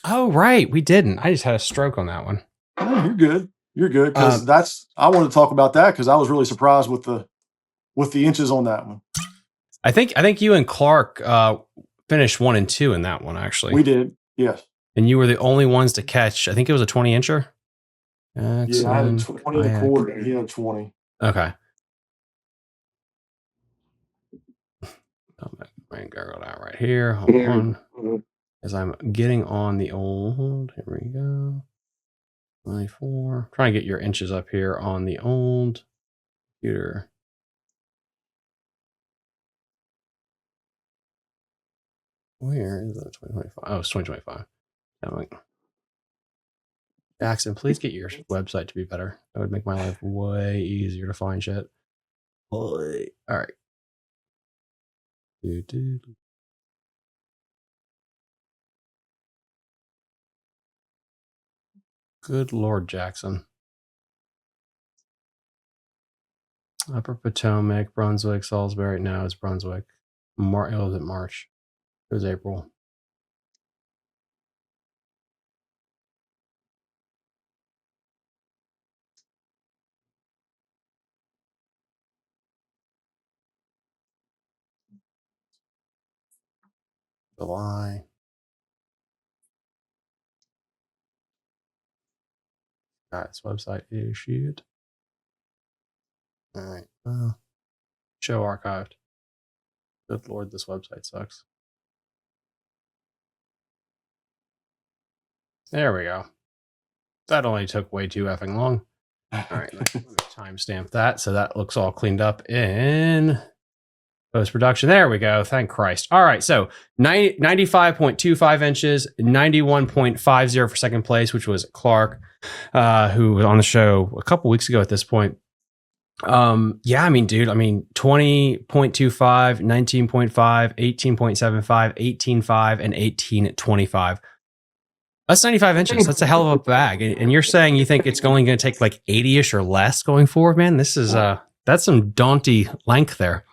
Oh, right. We didn't. I just had a stroke on that one. Oh, you're good. You're good. Because I wanted to talk about that because I was really surprised with the inches on that one. I think you and Clark finished 1 and 2 in that one, actually. We did, yes. And you were the only ones to catch. I think it was a 20-incher. Yeah, I had a 20 and a quarter, and he had a 20. Okay. I'm going to go down right here. Hold on. As I'm getting on the old, here we go. 24. Trying to get your inches up here on the old computer. Where is it? 2025. Oh, it's 2025. Jackson, please get your website to be better. That would make my life way easier to find shit. All right. Good Lord, Jackson. Upper Potomac, Brunswick, Salisbury. No, it's Brunswick. It was March. It was April. July. Got website issued. All right. Show archived. Good Lord, this website sucks. There we go. That only took way too effing long. All right, let me timestamp that so that looks all cleaned up in post-production. There we go. Thank Christ. All right, so 95.25 inches, 91.50 for second place, which was Clark, who was on the show a couple weeks ago at this point. Yeah, I mean, dude, 20.25, 19.5, 18.75, 18.5, and 18.25. That's 95 inches. That's a hell of a bag. And you're saying you think it's only going to take like 80-ish or less going forward, man? This is that's some daunting length there.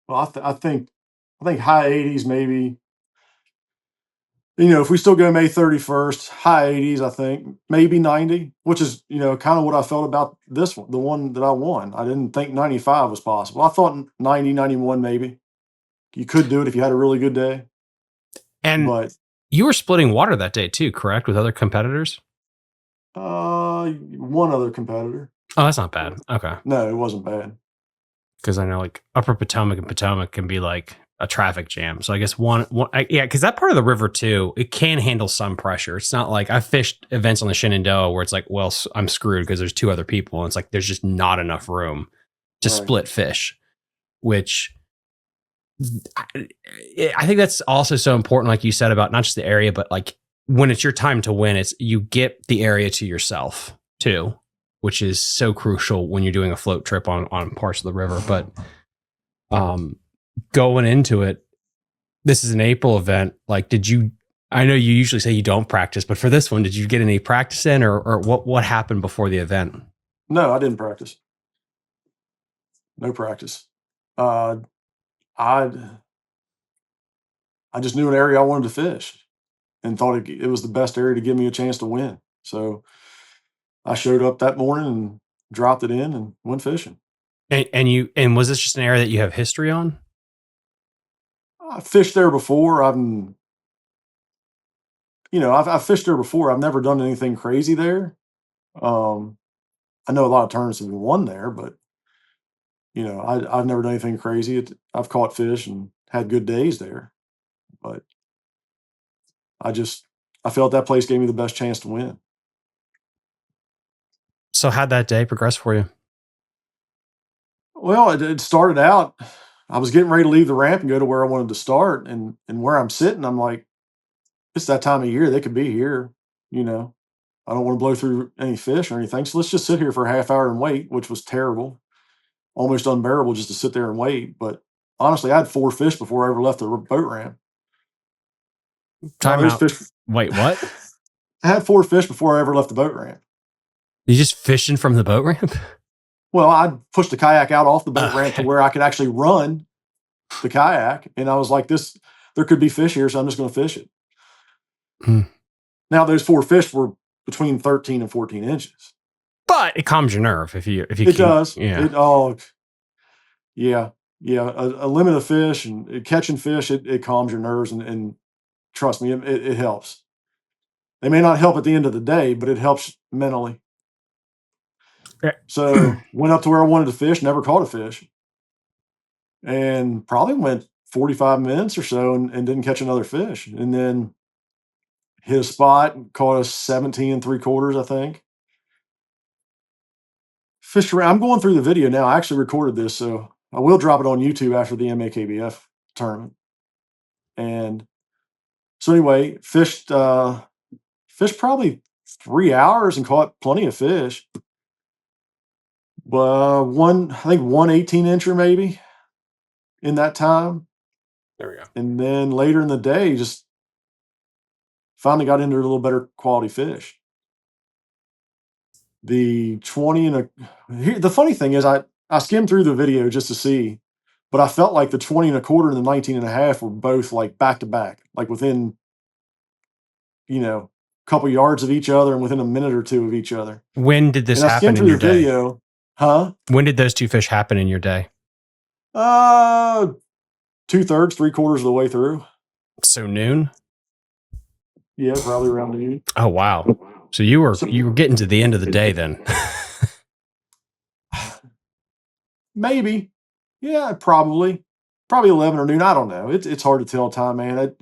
Well, I think high 80s maybe. If we still go May 31st, high 80s, I think maybe 90, which is kind of what I felt about this one, the one that I won. I didn't think 95 was possible. I thought 90, 91 maybe. You could do it if you had a really good day. But you were splitting water that day too, correct? With other competitors? One other competitor. Oh, that's not bad. Okay. No, it wasn't bad. Because I know like Upper Potomac and Potomac can be like a traffic jam. So I guess because that part of the river too, it can handle some pressure. It's not like I've fished events on the Shenandoah where it's like, well, I'm screwed because there's 2 other people. And it's like, there's just not enough room to split fish, which I think that's also so important. Like you said about not just the area, but like when it's your time to win, it's you get the area to yourself too, which is so crucial when you're doing a float trip on parts of the river. But going into it, this is an April event. Like, I know you usually say you don't practice, but for this one, did you get any practice in or what happened before the event? No, I didn't practice. No practice. I just knew an area I wanted to fish and thought it was the best area to give me a chance to win. So I showed up that morning and dropped it in and went fishing. And was this just an area that you have history on? I fished there before. I've fished there before. I've never done anything crazy there. I know a lot of tournaments have been won there, but I've never done anything crazy. I've caught fish and had good days there, but I felt that place gave me the best chance to win. So how'd that day progress for you? Well, it started out, I was getting ready to leave the ramp and go to where I wanted to start, and where I'm sitting, I'm like, it's that time of year, they could be here, I don't want to blow through any fish or anything. So let's just sit here for a half hour and wait, which was terrible, almost unbearable just to sit there and wait. But honestly, I had 4 fish before I ever left the boat ramp. Time Those out. fish, Wait, what? I had 4 fish before I ever left the boat ramp. You just fishing from the boat ramp? Well, I pushed the kayak out off the boat ramp to where I could actually run the kayak. And I was like, there could be fish here, so I'm just going to fish it. Hmm. Now, those 4 fish were between 13 and 14 inches. But it calms your nerve if you It does. Yeah. Yeah. A limit of fish and catching fish, it calms your nerves, and trust me, it helps. They may not help at the end of the day, but it helps mentally. So went up to where I wanted to fish, never caught a fish, and probably went 45 minutes or so and didn't catch another fish. And then hit a spot, caught a 17 3/4, I think. Fished around. I'm going through the video now. I actually recorded this, so I will drop it on YouTube after the MAKBF tournament. And so anyway, fished probably 3 hours and caught plenty of fish. I think one 18-incher maybe in that time. There we go. And then later in the day, just finally got into a little better quality fish. The 20 and the funny thing is I skimmed through the video just to see, but I felt like the 20 and a quarter and the 19 and a half were both like back to back, like within, a couple yards of each other and within a minute or two of each other. When did this And I happen skimmed in through your the day? video. Huh? When did those 2 fish happen in your day? 2/3, 3/4 of the way through. So noon? Yeah, probably around noon. Oh wow. So you were getting to the end of the day then. Maybe. Yeah, probably 11 or noon. I don't know. It's hard to tell time, man.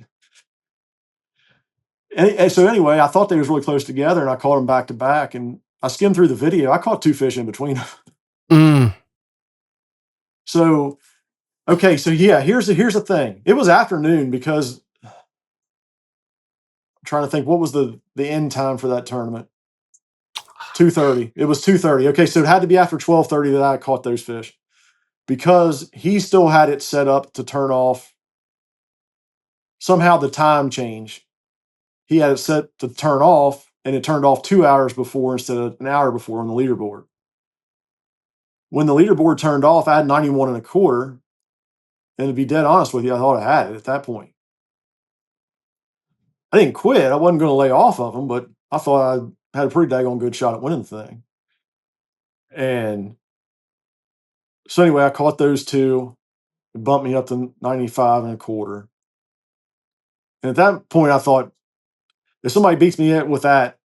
And so anyway, I thought they was really close together, and I caught them back to back. And I skimmed through the video. I caught 2 fish in between them. So, okay, so yeah, here's the thing. It was afternoon because I'm trying to think what was the end time for that tournament. 2:30. It was 2:30. Okay, so it had to be after 12:30 that I caught those fish, because he still had it set up to turn off. Somehow the time changed. He had it set to turn off, and it turned off 2 hours before instead of an hour before on the leaderboard. When the leaderboard turned off, I had 91 and a quarter. And to be dead honest with you, I thought I had it at that point. I didn't quit. I wasn't going to lay off of them, but I thought I had a pretty daggone good shot at winning the thing. And so anyway, I caught those 2. It bumped me up to 95 and a quarter. And at that point, I thought, if somebody beats me with that,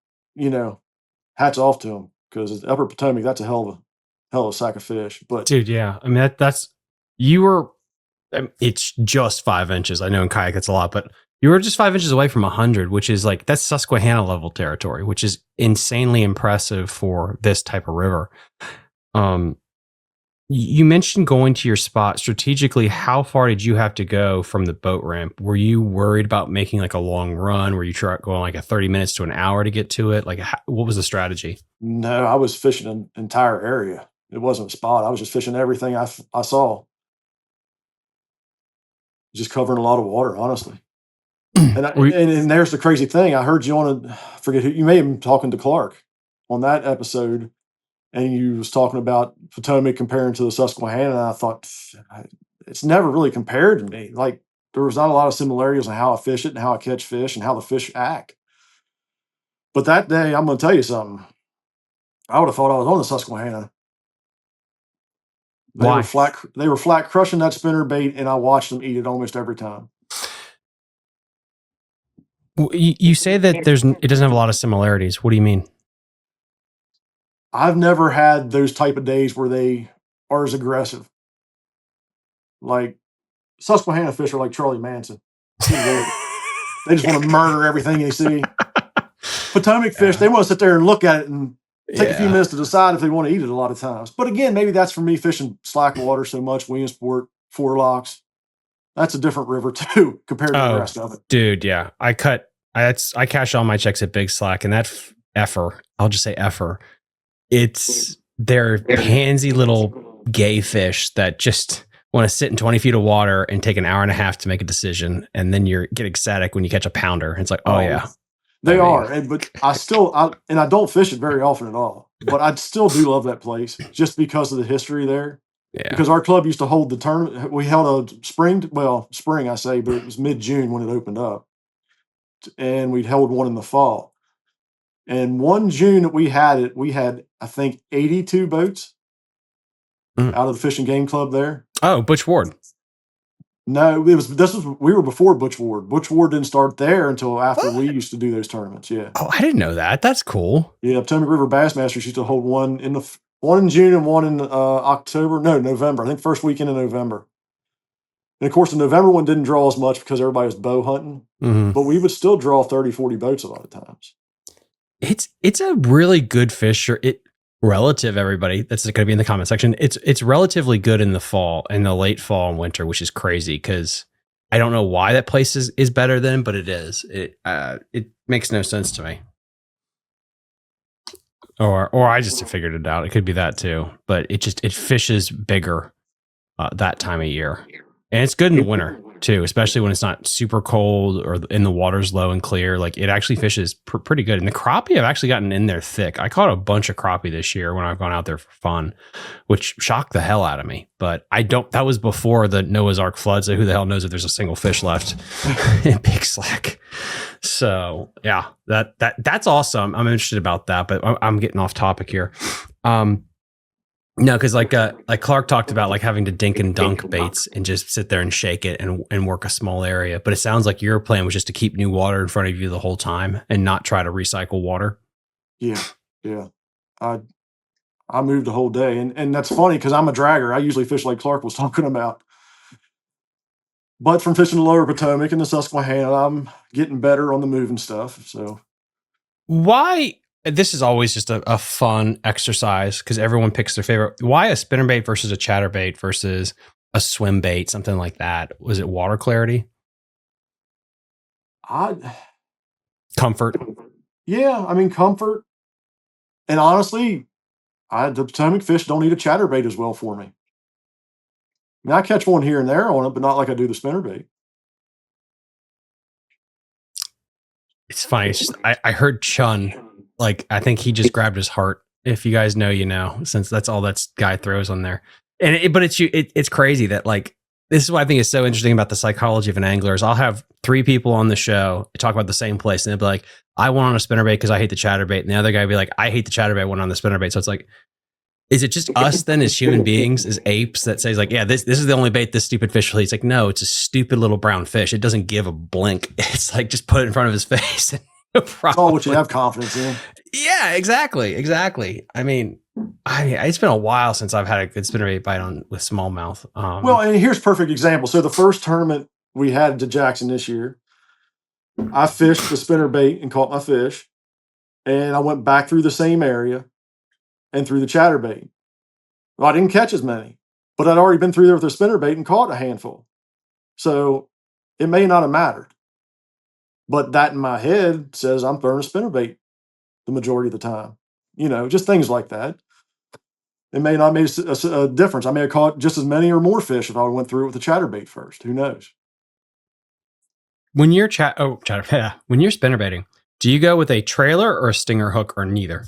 hats off to them, because Upper Potomac, that's a hell of a sack of fish. But dude, yeah. I mean, it's just 5 inches. I know in kayak it's a lot, but you were just 5 inches away from 100, which is like, that's Susquehanna level territory, which is insanely impressive for this type of river. You mentioned going to your spot strategically. How far did you have to go from the boat ramp? Were you worried about making like a long run? Were you going like a 30 minutes to an hour to get to it? Like, what was the strategy? No, I was fishing an entire area. It wasn't a spot. I was just fishing everything I saw. Just covering a lot of water, honestly. And there's the crazy thing. I heard you forget who, you may have been talking to Clark on that episode, and you was talking about Potomac comparing to the Susquehanna, and I thought, it's never really compared to me. Like, there was not a lot of similarities in how I fish it and how I catch fish and how the fish act. But that day, I'm going to tell you something. I would have thought I was on the Susquehanna. Why? They were flat crushing that spinner bait, and I watched them eat it almost every time. You say that it doesn't have a lot of similarities. What do you mean? I've never had those type of days where they are as aggressive. Like, Susquehanna fish are like Charlie Manson. They just want to murder everything they see. Potomac fish, they want to sit there and look at it and take a few minutes to decide if they want to eat it a lot of times. But again, maybe that's for me fishing slack water so much, Williamsport, Four Locks. That's a different river too compared to the rest of it. Dude, yeah. I cash all my checks at Big Slack, and effer. I'll just say effer. They're handsy little gay fish that just want to sit in 20 feet of water and take an hour and a half to make a decision. And then you get ecstatic when you catch a pounder. It's like, oh yeah. They are. But I don't fish it very often at all, but I still do love that place just because of the history there. Yeah. Because our club used to hold the tournament. We held a spring, I say, but it was mid-June when it opened up. And we'd held one in the fall. And one June that we had, I think, 82 boats out of the Fishing Game Club there. Oh, Butch Ward. No, we were before Butch Ward. Butch Ward didn't start there until after we used to do those tournaments. Yeah. Oh, I didn't know that. That's cool. Yeah, Potomac River Bassmasters used to hold one in June and one in November. I think first weekend in November. And of course, the November one didn't draw as much because everybody was bow hunting, but we would still draw 30, 40 boats a lot of times. It's a really good fish. Relative, everybody that's going to be in the comment section. It's relatively good in the fall, in the late fall and winter, which is crazy because I don't know why that place is better than, but it is. It makes no sense to me. Or I just figured it out. It could be that too, but it fishes bigger that time of year, and it's good in the winter too, especially when it's not super cold or in the water's low and clear. Like it actually fishes pretty good. And the crappie have actually gotten in there thick. I caught a bunch of crappie this year when I've gone out there for fun, which shocked the hell out of me. But that was before the Noah's Ark flood. So who the hell knows if there's a single fish left in Big Slack. So yeah, that's awesome. I'm interested about that, but I'm getting off topic here. No, because like Clark talked about like having to dink and dunk baits and just sit there and shake it and work a small area. But it sounds like your plan was just to keep new water in front of you the whole time and not try to recycle water. Yeah. I moved the whole day. And that's funny because I'm a dragger. I usually fish like Clark was talking about. But from fishing the Lower Potomac and the Susquehanna, I'm getting better on the moving stuff. So why? This is always just a fun exercise because everyone picks their favorite. Why a spinnerbait versus a chatterbait versus a swim bait, something like that? Was it water clarity? Comfort. Yeah, I mean, comfort. And honestly, the Potomac fish don't eat a chatterbait as well for me. I mean, I catch one here and there on it, but not like I do the spinnerbait. It's funny. It's just, I heard Chun. Like, I think he just grabbed his heart. If you guys know, you know, since that's all that guy throws on there. But it's crazy that like, this is what I think is so interesting about the psychology of an angler is I'll have 3 people on the show talk about the same place and they'll be like, I went on a spinnerbait because I hate the chatterbait. And the other guy will be like, I hate the chatterbait, I went on the spinnerbait. So it's like, is it just us then as human beings, as apes that says like, yeah, this is the only bait this stupid fish will eat? It's like, no, it's a stupid little brown fish. It doesn't give a blink. It's like, just put it in front of his face. No problem. That's all what you have confidence in. Yeah, exactly. I mean, it's been a while since I've had a good spinnerbait bite with smallmouth. Well, and here's a perfect example. So the first tournament we had to Jackson this year, I fished the spinnerbait and caught my fish, and I went back through the same area and threw the chatterbait. Well, I didn't catch as many, but I'd already been through there with the spinnerbait and caught a handful. So it may not have mattered. But that in my head says I'm throwing a spinnerbait the majority of the time. You know, just things like that. It may not make a difference. I may have caught just as many or more fish if I went through it with the chatterbait first. Who knows? When you're when you're spinnerbaiting, do you go with a trailer or a stinger hook or neither?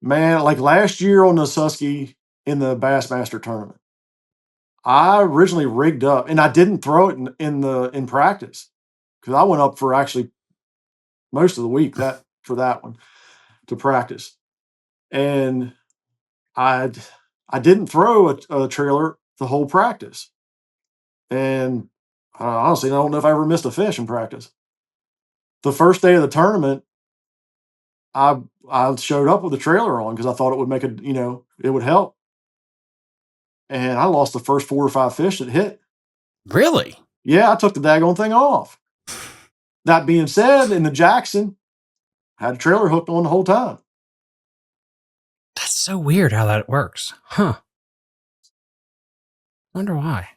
Man, like last year on the Susky in the Bassmaster tournament, I originally rigged up and I didn't throw it in practice because I went up for actually most of the week for that one to practice. And I didn't throw a trailer the whole practice. And honestly, I don't know if I ever missed a fish in practice. The first day of the tournament, I showed up with a trailer on because I thought it would make it would help. And I lost the first 4 or 5 fish that hit. Really? Yeah, I took the daggone thing off. That being said, in the Jackson, I had a trailer hooked on the whole time. That's so weird how that works. Huh. Wonder why.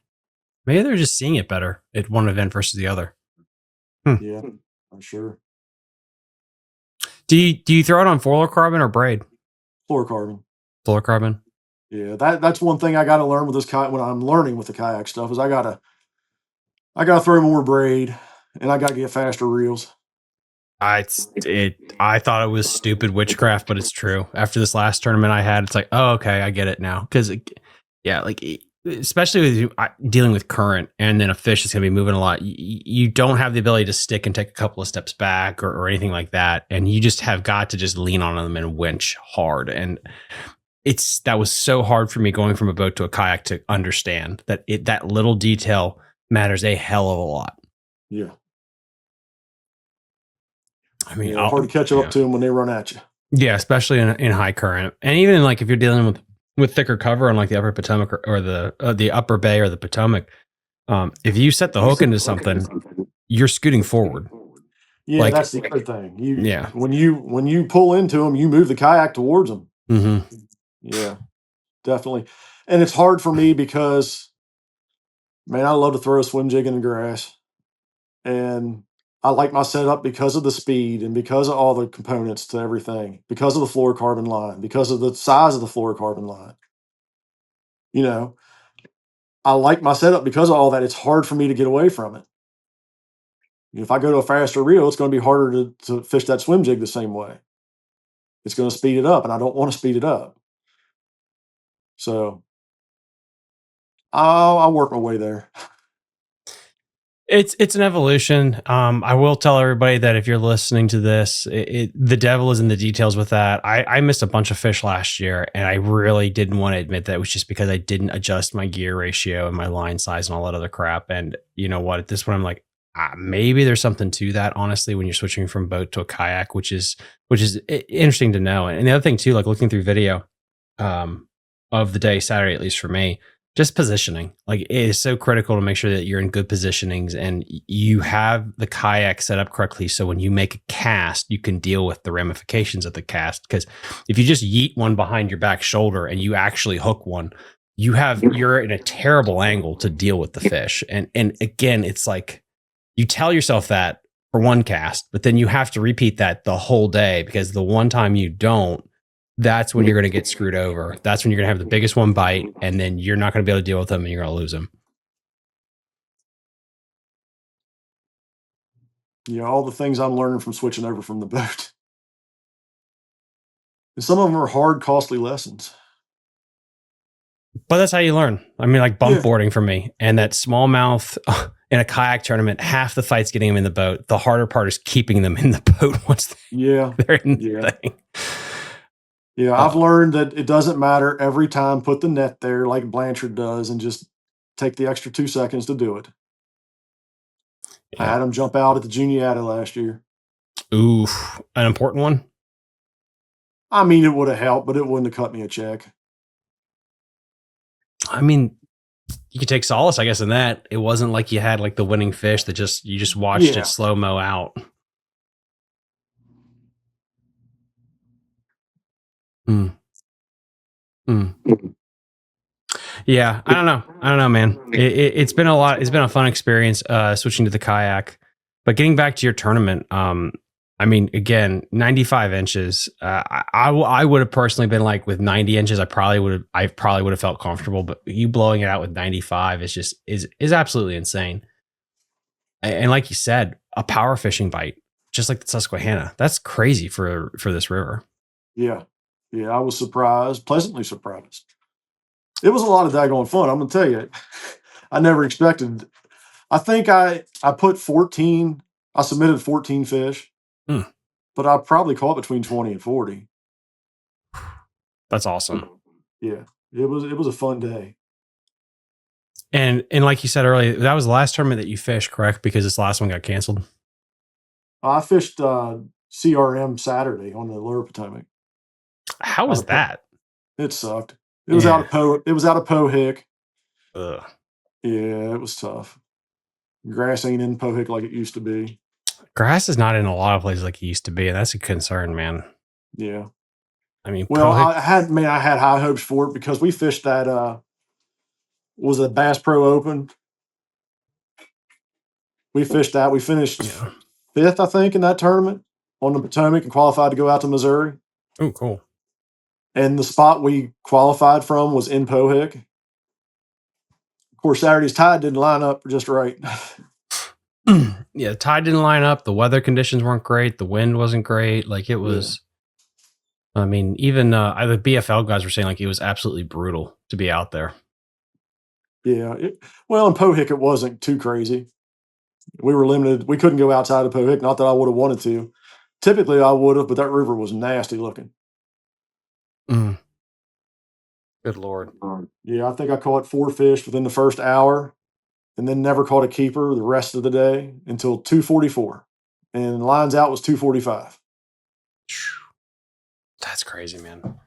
Maybe they're just seeing it better at one event versus the other. Yeah, I'm sure. Do you throw it on fluorocarbon or braid? Fluorocarbon. Fluorocarbon. Yeah, that's one thing I got to learn with this kayak when I'm learning with the kayak stuff is I gotta throw more braid and I gotta get faster reels. I thought it was stupid witchcraft, but it's true. After this last tournament I had, it's like, oh, okay, I get it now. Because, yeah, like especially with dealing with current, and then a fish is going to be moving a lot. You don't have the ability to stick and take a couple of steps back or anything like that, and you just have got to just lean on them and winch hard. And that was so hard for me going from a boat to a kayak to understand that that little detail matters a hell of a lot. Yeah. I mean, hard to catch up to them when they run at you. Yeah, especially in high current, and even like if you're dealing with thicker cover on like the Upper Potomac or the Upper Bay or the Potomac, if you set the hook into something, you're scooting forward. Yeah, like, that's the other thing. When you pull into them, you move the kayak towards them. Mm-hmm. Yeah, definitely. And it's hard for me because, man, I love to throw a swim jig in the grass, and I like my setup because of the speed and because of all the components to everything, because of the fluorocarbon line, because of the size of the fluorocarbon line. You know, I like my setup because of all that. It's hard for me to get away from it. If I go to a faster reel, it's going to be harder to fish that swim jig the same way. It's going to speed it up, and I don't want to speed it up. So I'll work my way there. It's an evolution. I will tell everybody that if you're listening to this, the devil is in the details with that. I missed a bunch of fish last year, and I really didn't want to admit that it was just because I didn't adjust my gear ratio and my line size and all that other crap. And you know what? At this point, I'm like, maybe there's something to that. Honestly, when you're switching from boat to a kayak, which is interesting to know. And the other thing too, like looking through video of the day, Saturday, at least for me. Just positioning, like it is so critical to make sure that you're in good positionings and you have the kayak set up correctly. So when you make a cast, you can deal with the ramifications of the cast. Because if you just yeet one behind your back shoulder and you actually hook one, you're in a terrible angle to deal with the fish. And again, it's like you tell yourself that for one cast, but then you have to repeat that the whole day because the one time you don't, that's when you're going to get screwed over. That's when you're going to have the biggest one bite, and then you're not going to be able to deal with them, and you're going to lose them. Yeah, all the things I'm learning from switching over from the boat. And some of them are hard, costly lessons. But that's how you learn. I mean, like bump boarding for me, and that smallmouth in a kayak tournament, half the fight's getting them in the boat. The harder part is keeping them in the boat once they're in the thing. Yeah, I've learned that it doesn't matter every time. Put the net there like Blanchard does and just take the extra 2 seconds to do it. Yeah. I had him jump out at the Juniata last year. Oof, an important one? I mean, it would have helped, but it wouldn't have cut me a check. I mean, you could take solace, I guess, in that. It wasn't like you had like the winning fish that you just watched it slow-mo out. Yeah, I don't know, man. It's been a lot. It's been a fun experience switching to the kayak. But getting back to your tournament, I mean, again, 95 inches. I would have personally been like with 90 inches. I probably would have felt comfortable. But you blowing it out with 95 is absolutely insane. And like you said, a power fishing bite, just like the Susquehanna. That's crazy for this river. Yeah, I was surprised, pleasantly surprised. It was a lot of daggone fun. I'm gonna tell you, I never expected. I think I put 14. I submitted 14 fish, but I probably caught between 20 and 40. That's awesome. Yeah, it was a fun day. And like you said earlier, that was the last tournament that you fished, correct? Because this last one got canceled. I fished CRM Saturday on the Lower Potomac. How was that? It sucked. It was out of Poe. It was out of Pohick. Ugh. Yeah, it was tough. Grass ain't in Pohick like it used to be. Grass is not in a lot of places like it used to be, and that's a concern, man. Yeah. I mean, well, I had high hopes for it because we fished that was a Bass Pro Open. We fished that. We finished fifth, I think, in that tournament. on the Potomac and qualified to go out to Missouri. Oh, cool. And the spot we qualified from was in Pohick. Of course, Saturday's tide didn't line up just right. Yeah, the tide didn't line up. The weather conditions weren't great. The wind wasn't great. Like it was. Yeah. I mean, even the BFL guys were saying like it was absolutely brutal to be out there. Yeah. Well, in Pohick, it wasn't too crazy. We were limited. We couldn't go outside of Pohick. Not that I would have wanted to. Typically, I would have, but that river was nasty looking. Mm. Good Lord. Yeah, I think I caught 4 fish within the first hour and then never caught a keeper the rest of the day until 2:44. And lines out was 2:45. That's crazy, man.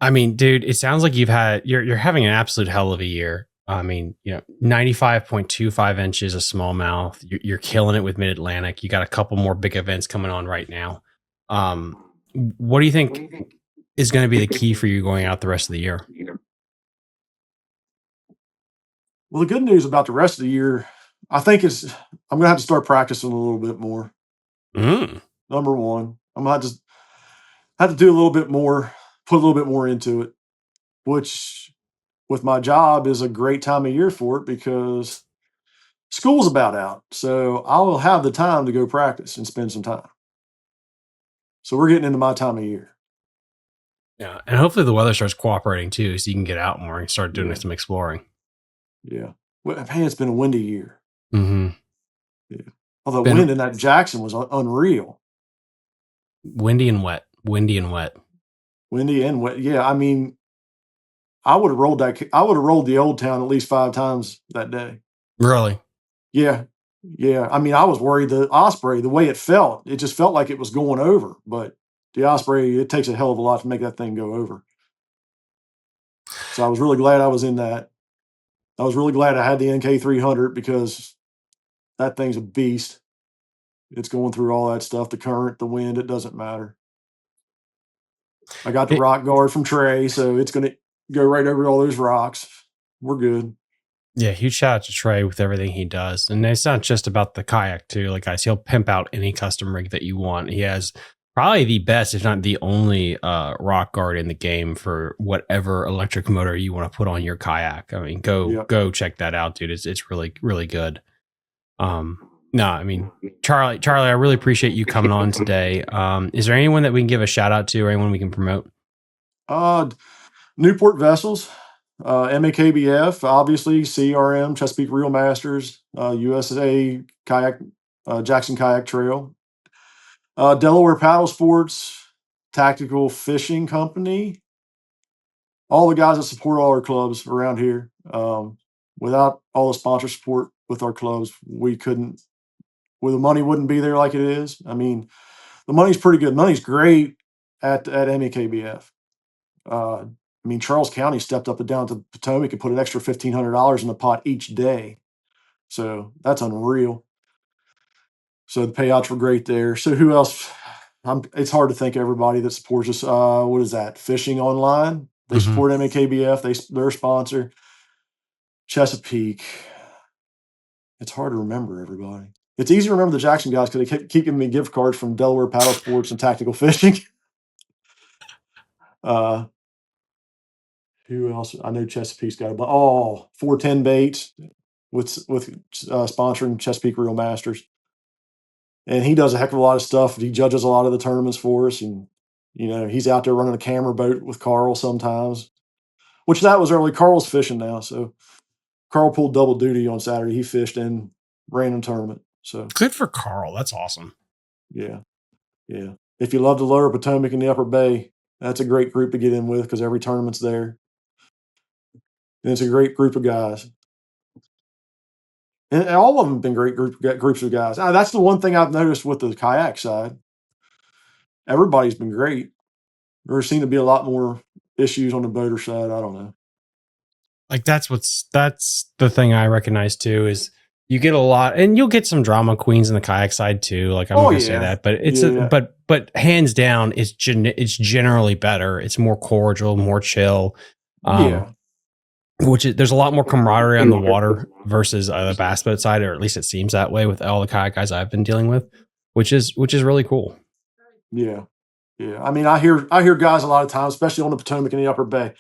I mean, dude, it sounds like you're having an absolute hell of a year. I mean, 95.25 inches of smallmouth. You're killing it with Mid-Atlantic. You got a couple more big events coming on right now. What do you think is going to be the key for you going out the rest of the year? Well, the good news about the rest of the year, I think I'm going to have to start practicing a little bit more. Number one, I'm going to have to do a little bit more, put a little bit more into it, which with my job is a great time of year for it because school's about out. So I will have the time to go practice and spend some time. So we're getting into my time of year. Yeah. And hopefully the weather starts cooperating too, so you can get out more and start doing some exploring. Yeah. Well, man, it's been a windy year. Mm-hmm. Yeah. Although wind in that Jackson was unreal. Windy and wet. Windy and wet. Yeah. I mean, I would have rolled the Old Town at least 5 times that day. Really? Yeah. Yeah. I mean, I was worried the Osprey, the way it just felt like it was going over. But the Osprey, it takes a hell of a lot to make that thing go over. So I was really glad I was in that. I was really glad I had the NK300 because that thing's a beast. It's going through all that stuff, the current, the wind, it doesn't matter. I got the rock guard from Trey, so it's going to go right over all those rocks. We're good. Yeah, huge shout out to Trey with everything he does. And it's not just about the kayak too. Like guys, he'll pimp out any custom rig that you want. He has probably the best, if not the only rock guard in the game for whatever electric motor you want to put on your kayak. I mean, go check that out, dude. It's really, really good. No, I mean, Charlie, I really appreciate you coming on today. Is there anyone that we can give a shout out to or anyone we can promote? Newport Vessels, MAKBF, obviously, CRM, Chesapeake Reel Masters, USA Kayak, Jackson Kayak Trail, Delaware Paddle Sports, Tactical Fishing Company, all the guys that support all our clubs around here. Without all the sponsor support with our clubs, the money wouldn't be there like it is. I mean, the money's pretty good. Money's great at MAKBF. I mean, Charles County stepped up and down to Potomac and put an extra $1,500 in the pot each day. So that's unreal. So the payouts were great there. So who else? It's hard to think of everybody that supports us. What is that? Fishing Online. They support MAKBF. They're a sponsor. Chesapeake. It's hard to remember everybody. It's easy to remember the Jackson guys because they keep giving me gift cards from Delaware Paddle Sports and Tactical Fishing. Who else? I know Chesapeake's got 410 Baits with sponsoring Chesapeake Reel Masters. And he does a heck of a lot of stuff. He judges a lot of the tournaments for us. And, he's out there running a camera boat with Carl sometimes, which that was early. Carl's fishing now. So Carl pulled double duty on Saturday. He fished and ran a tournament. So good for Carl. That's awesome. Yeah. Yeah. If you love the Lower Potomac and the Upper Bay, that's a great group to get in with because every tournament's there. And it's a great group of guys. And all of them have been great groups of guys. That's the one thing I've noticed with the kayak side. Everybody's been great. There seem to be a lot more issues on the boater side. I don't know. Like that's the thing I recognize too is you get a lot, and you'll get some drama queens in the kayak side too. Like I'm not gonna say that, but it's but hands down, it's generally better. It's more cordial, more chill. There's a lot more camaraderie on the water versus the bass boat side, or at least it seems that way with all the kayak guys I've been dealing with. which is really cool. Yeah. Yeah. I mean, I hear guys a lot of times, especially on the Potomac and the Upper Bay.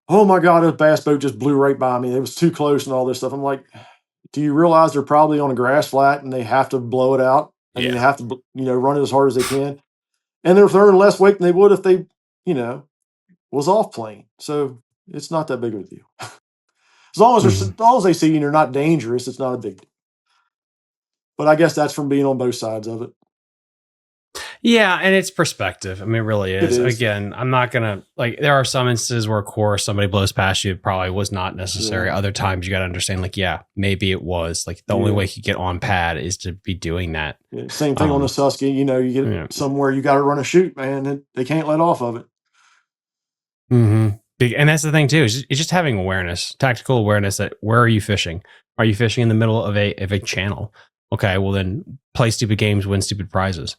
Oh my God, a bass boat just blew right by me. It was too close and all this stuff. I'm like, do you realize they're probably on a grass flat and they have to blow it out? I mean, they have to, run it as hard as they can. And they're throwing less weight than they would if they, was off plane. So it's not that big of a deal. As long as they see you're not dangerous, it's not a big deal. But I guess that's from being on both sides of it. Yeah, and it's perspective. I mean, it really is. It is. Again, I'm not going to, there are some instances where, of course, somebody blows past you. It probably was not necessary. Other times you got to understand, maybe it was. The only way you could get on pad is to be doing that. Yeah, same thing on the Susky. You get somewhere, you got to run a chute, man. They can't let off of it. Mm-hmm. And that's the thing, too. It's just having awareness, tactical awareness that where are you fishing? Are you fishing in the middle of a channel? Okay, well, then play stupid games, win stupid prizes.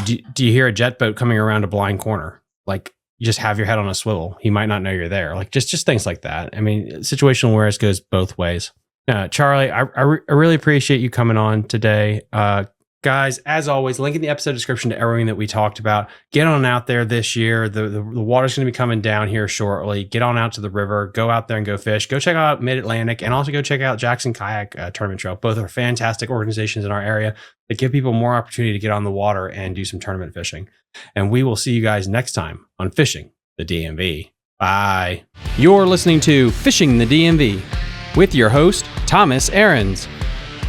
Do you hear a jet boat coming around a blind corner? You just have your head on a swivel. He might not know you're there. Just things like that. I mean, situational awareness goes both ways. Charlie, I really appreciate you coming on today. Guys, as always, link in the episode description to everything that we talked about. Get on out there this year. The water's going to be coming down here shortly. Get on out to the river. Go out there and go fish. Go check out Mid-Atlantic and also go check out Jackson Kayak Tournament Trail. Both are fantastic organizations in our area that give people more opportunity to get on the water and do some tournament fishing. And we will see you guys next time on Fishing the DMV. Bye. You're listening to Fishing the DMV with your host, Thomas Ahrens.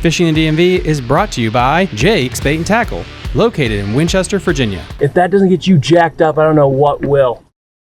Fishing the DMV is brought to you by Jake's Bait and Tackle, located in Winchester, Virginia. If that doesn't get you jacked up, I don't know what will.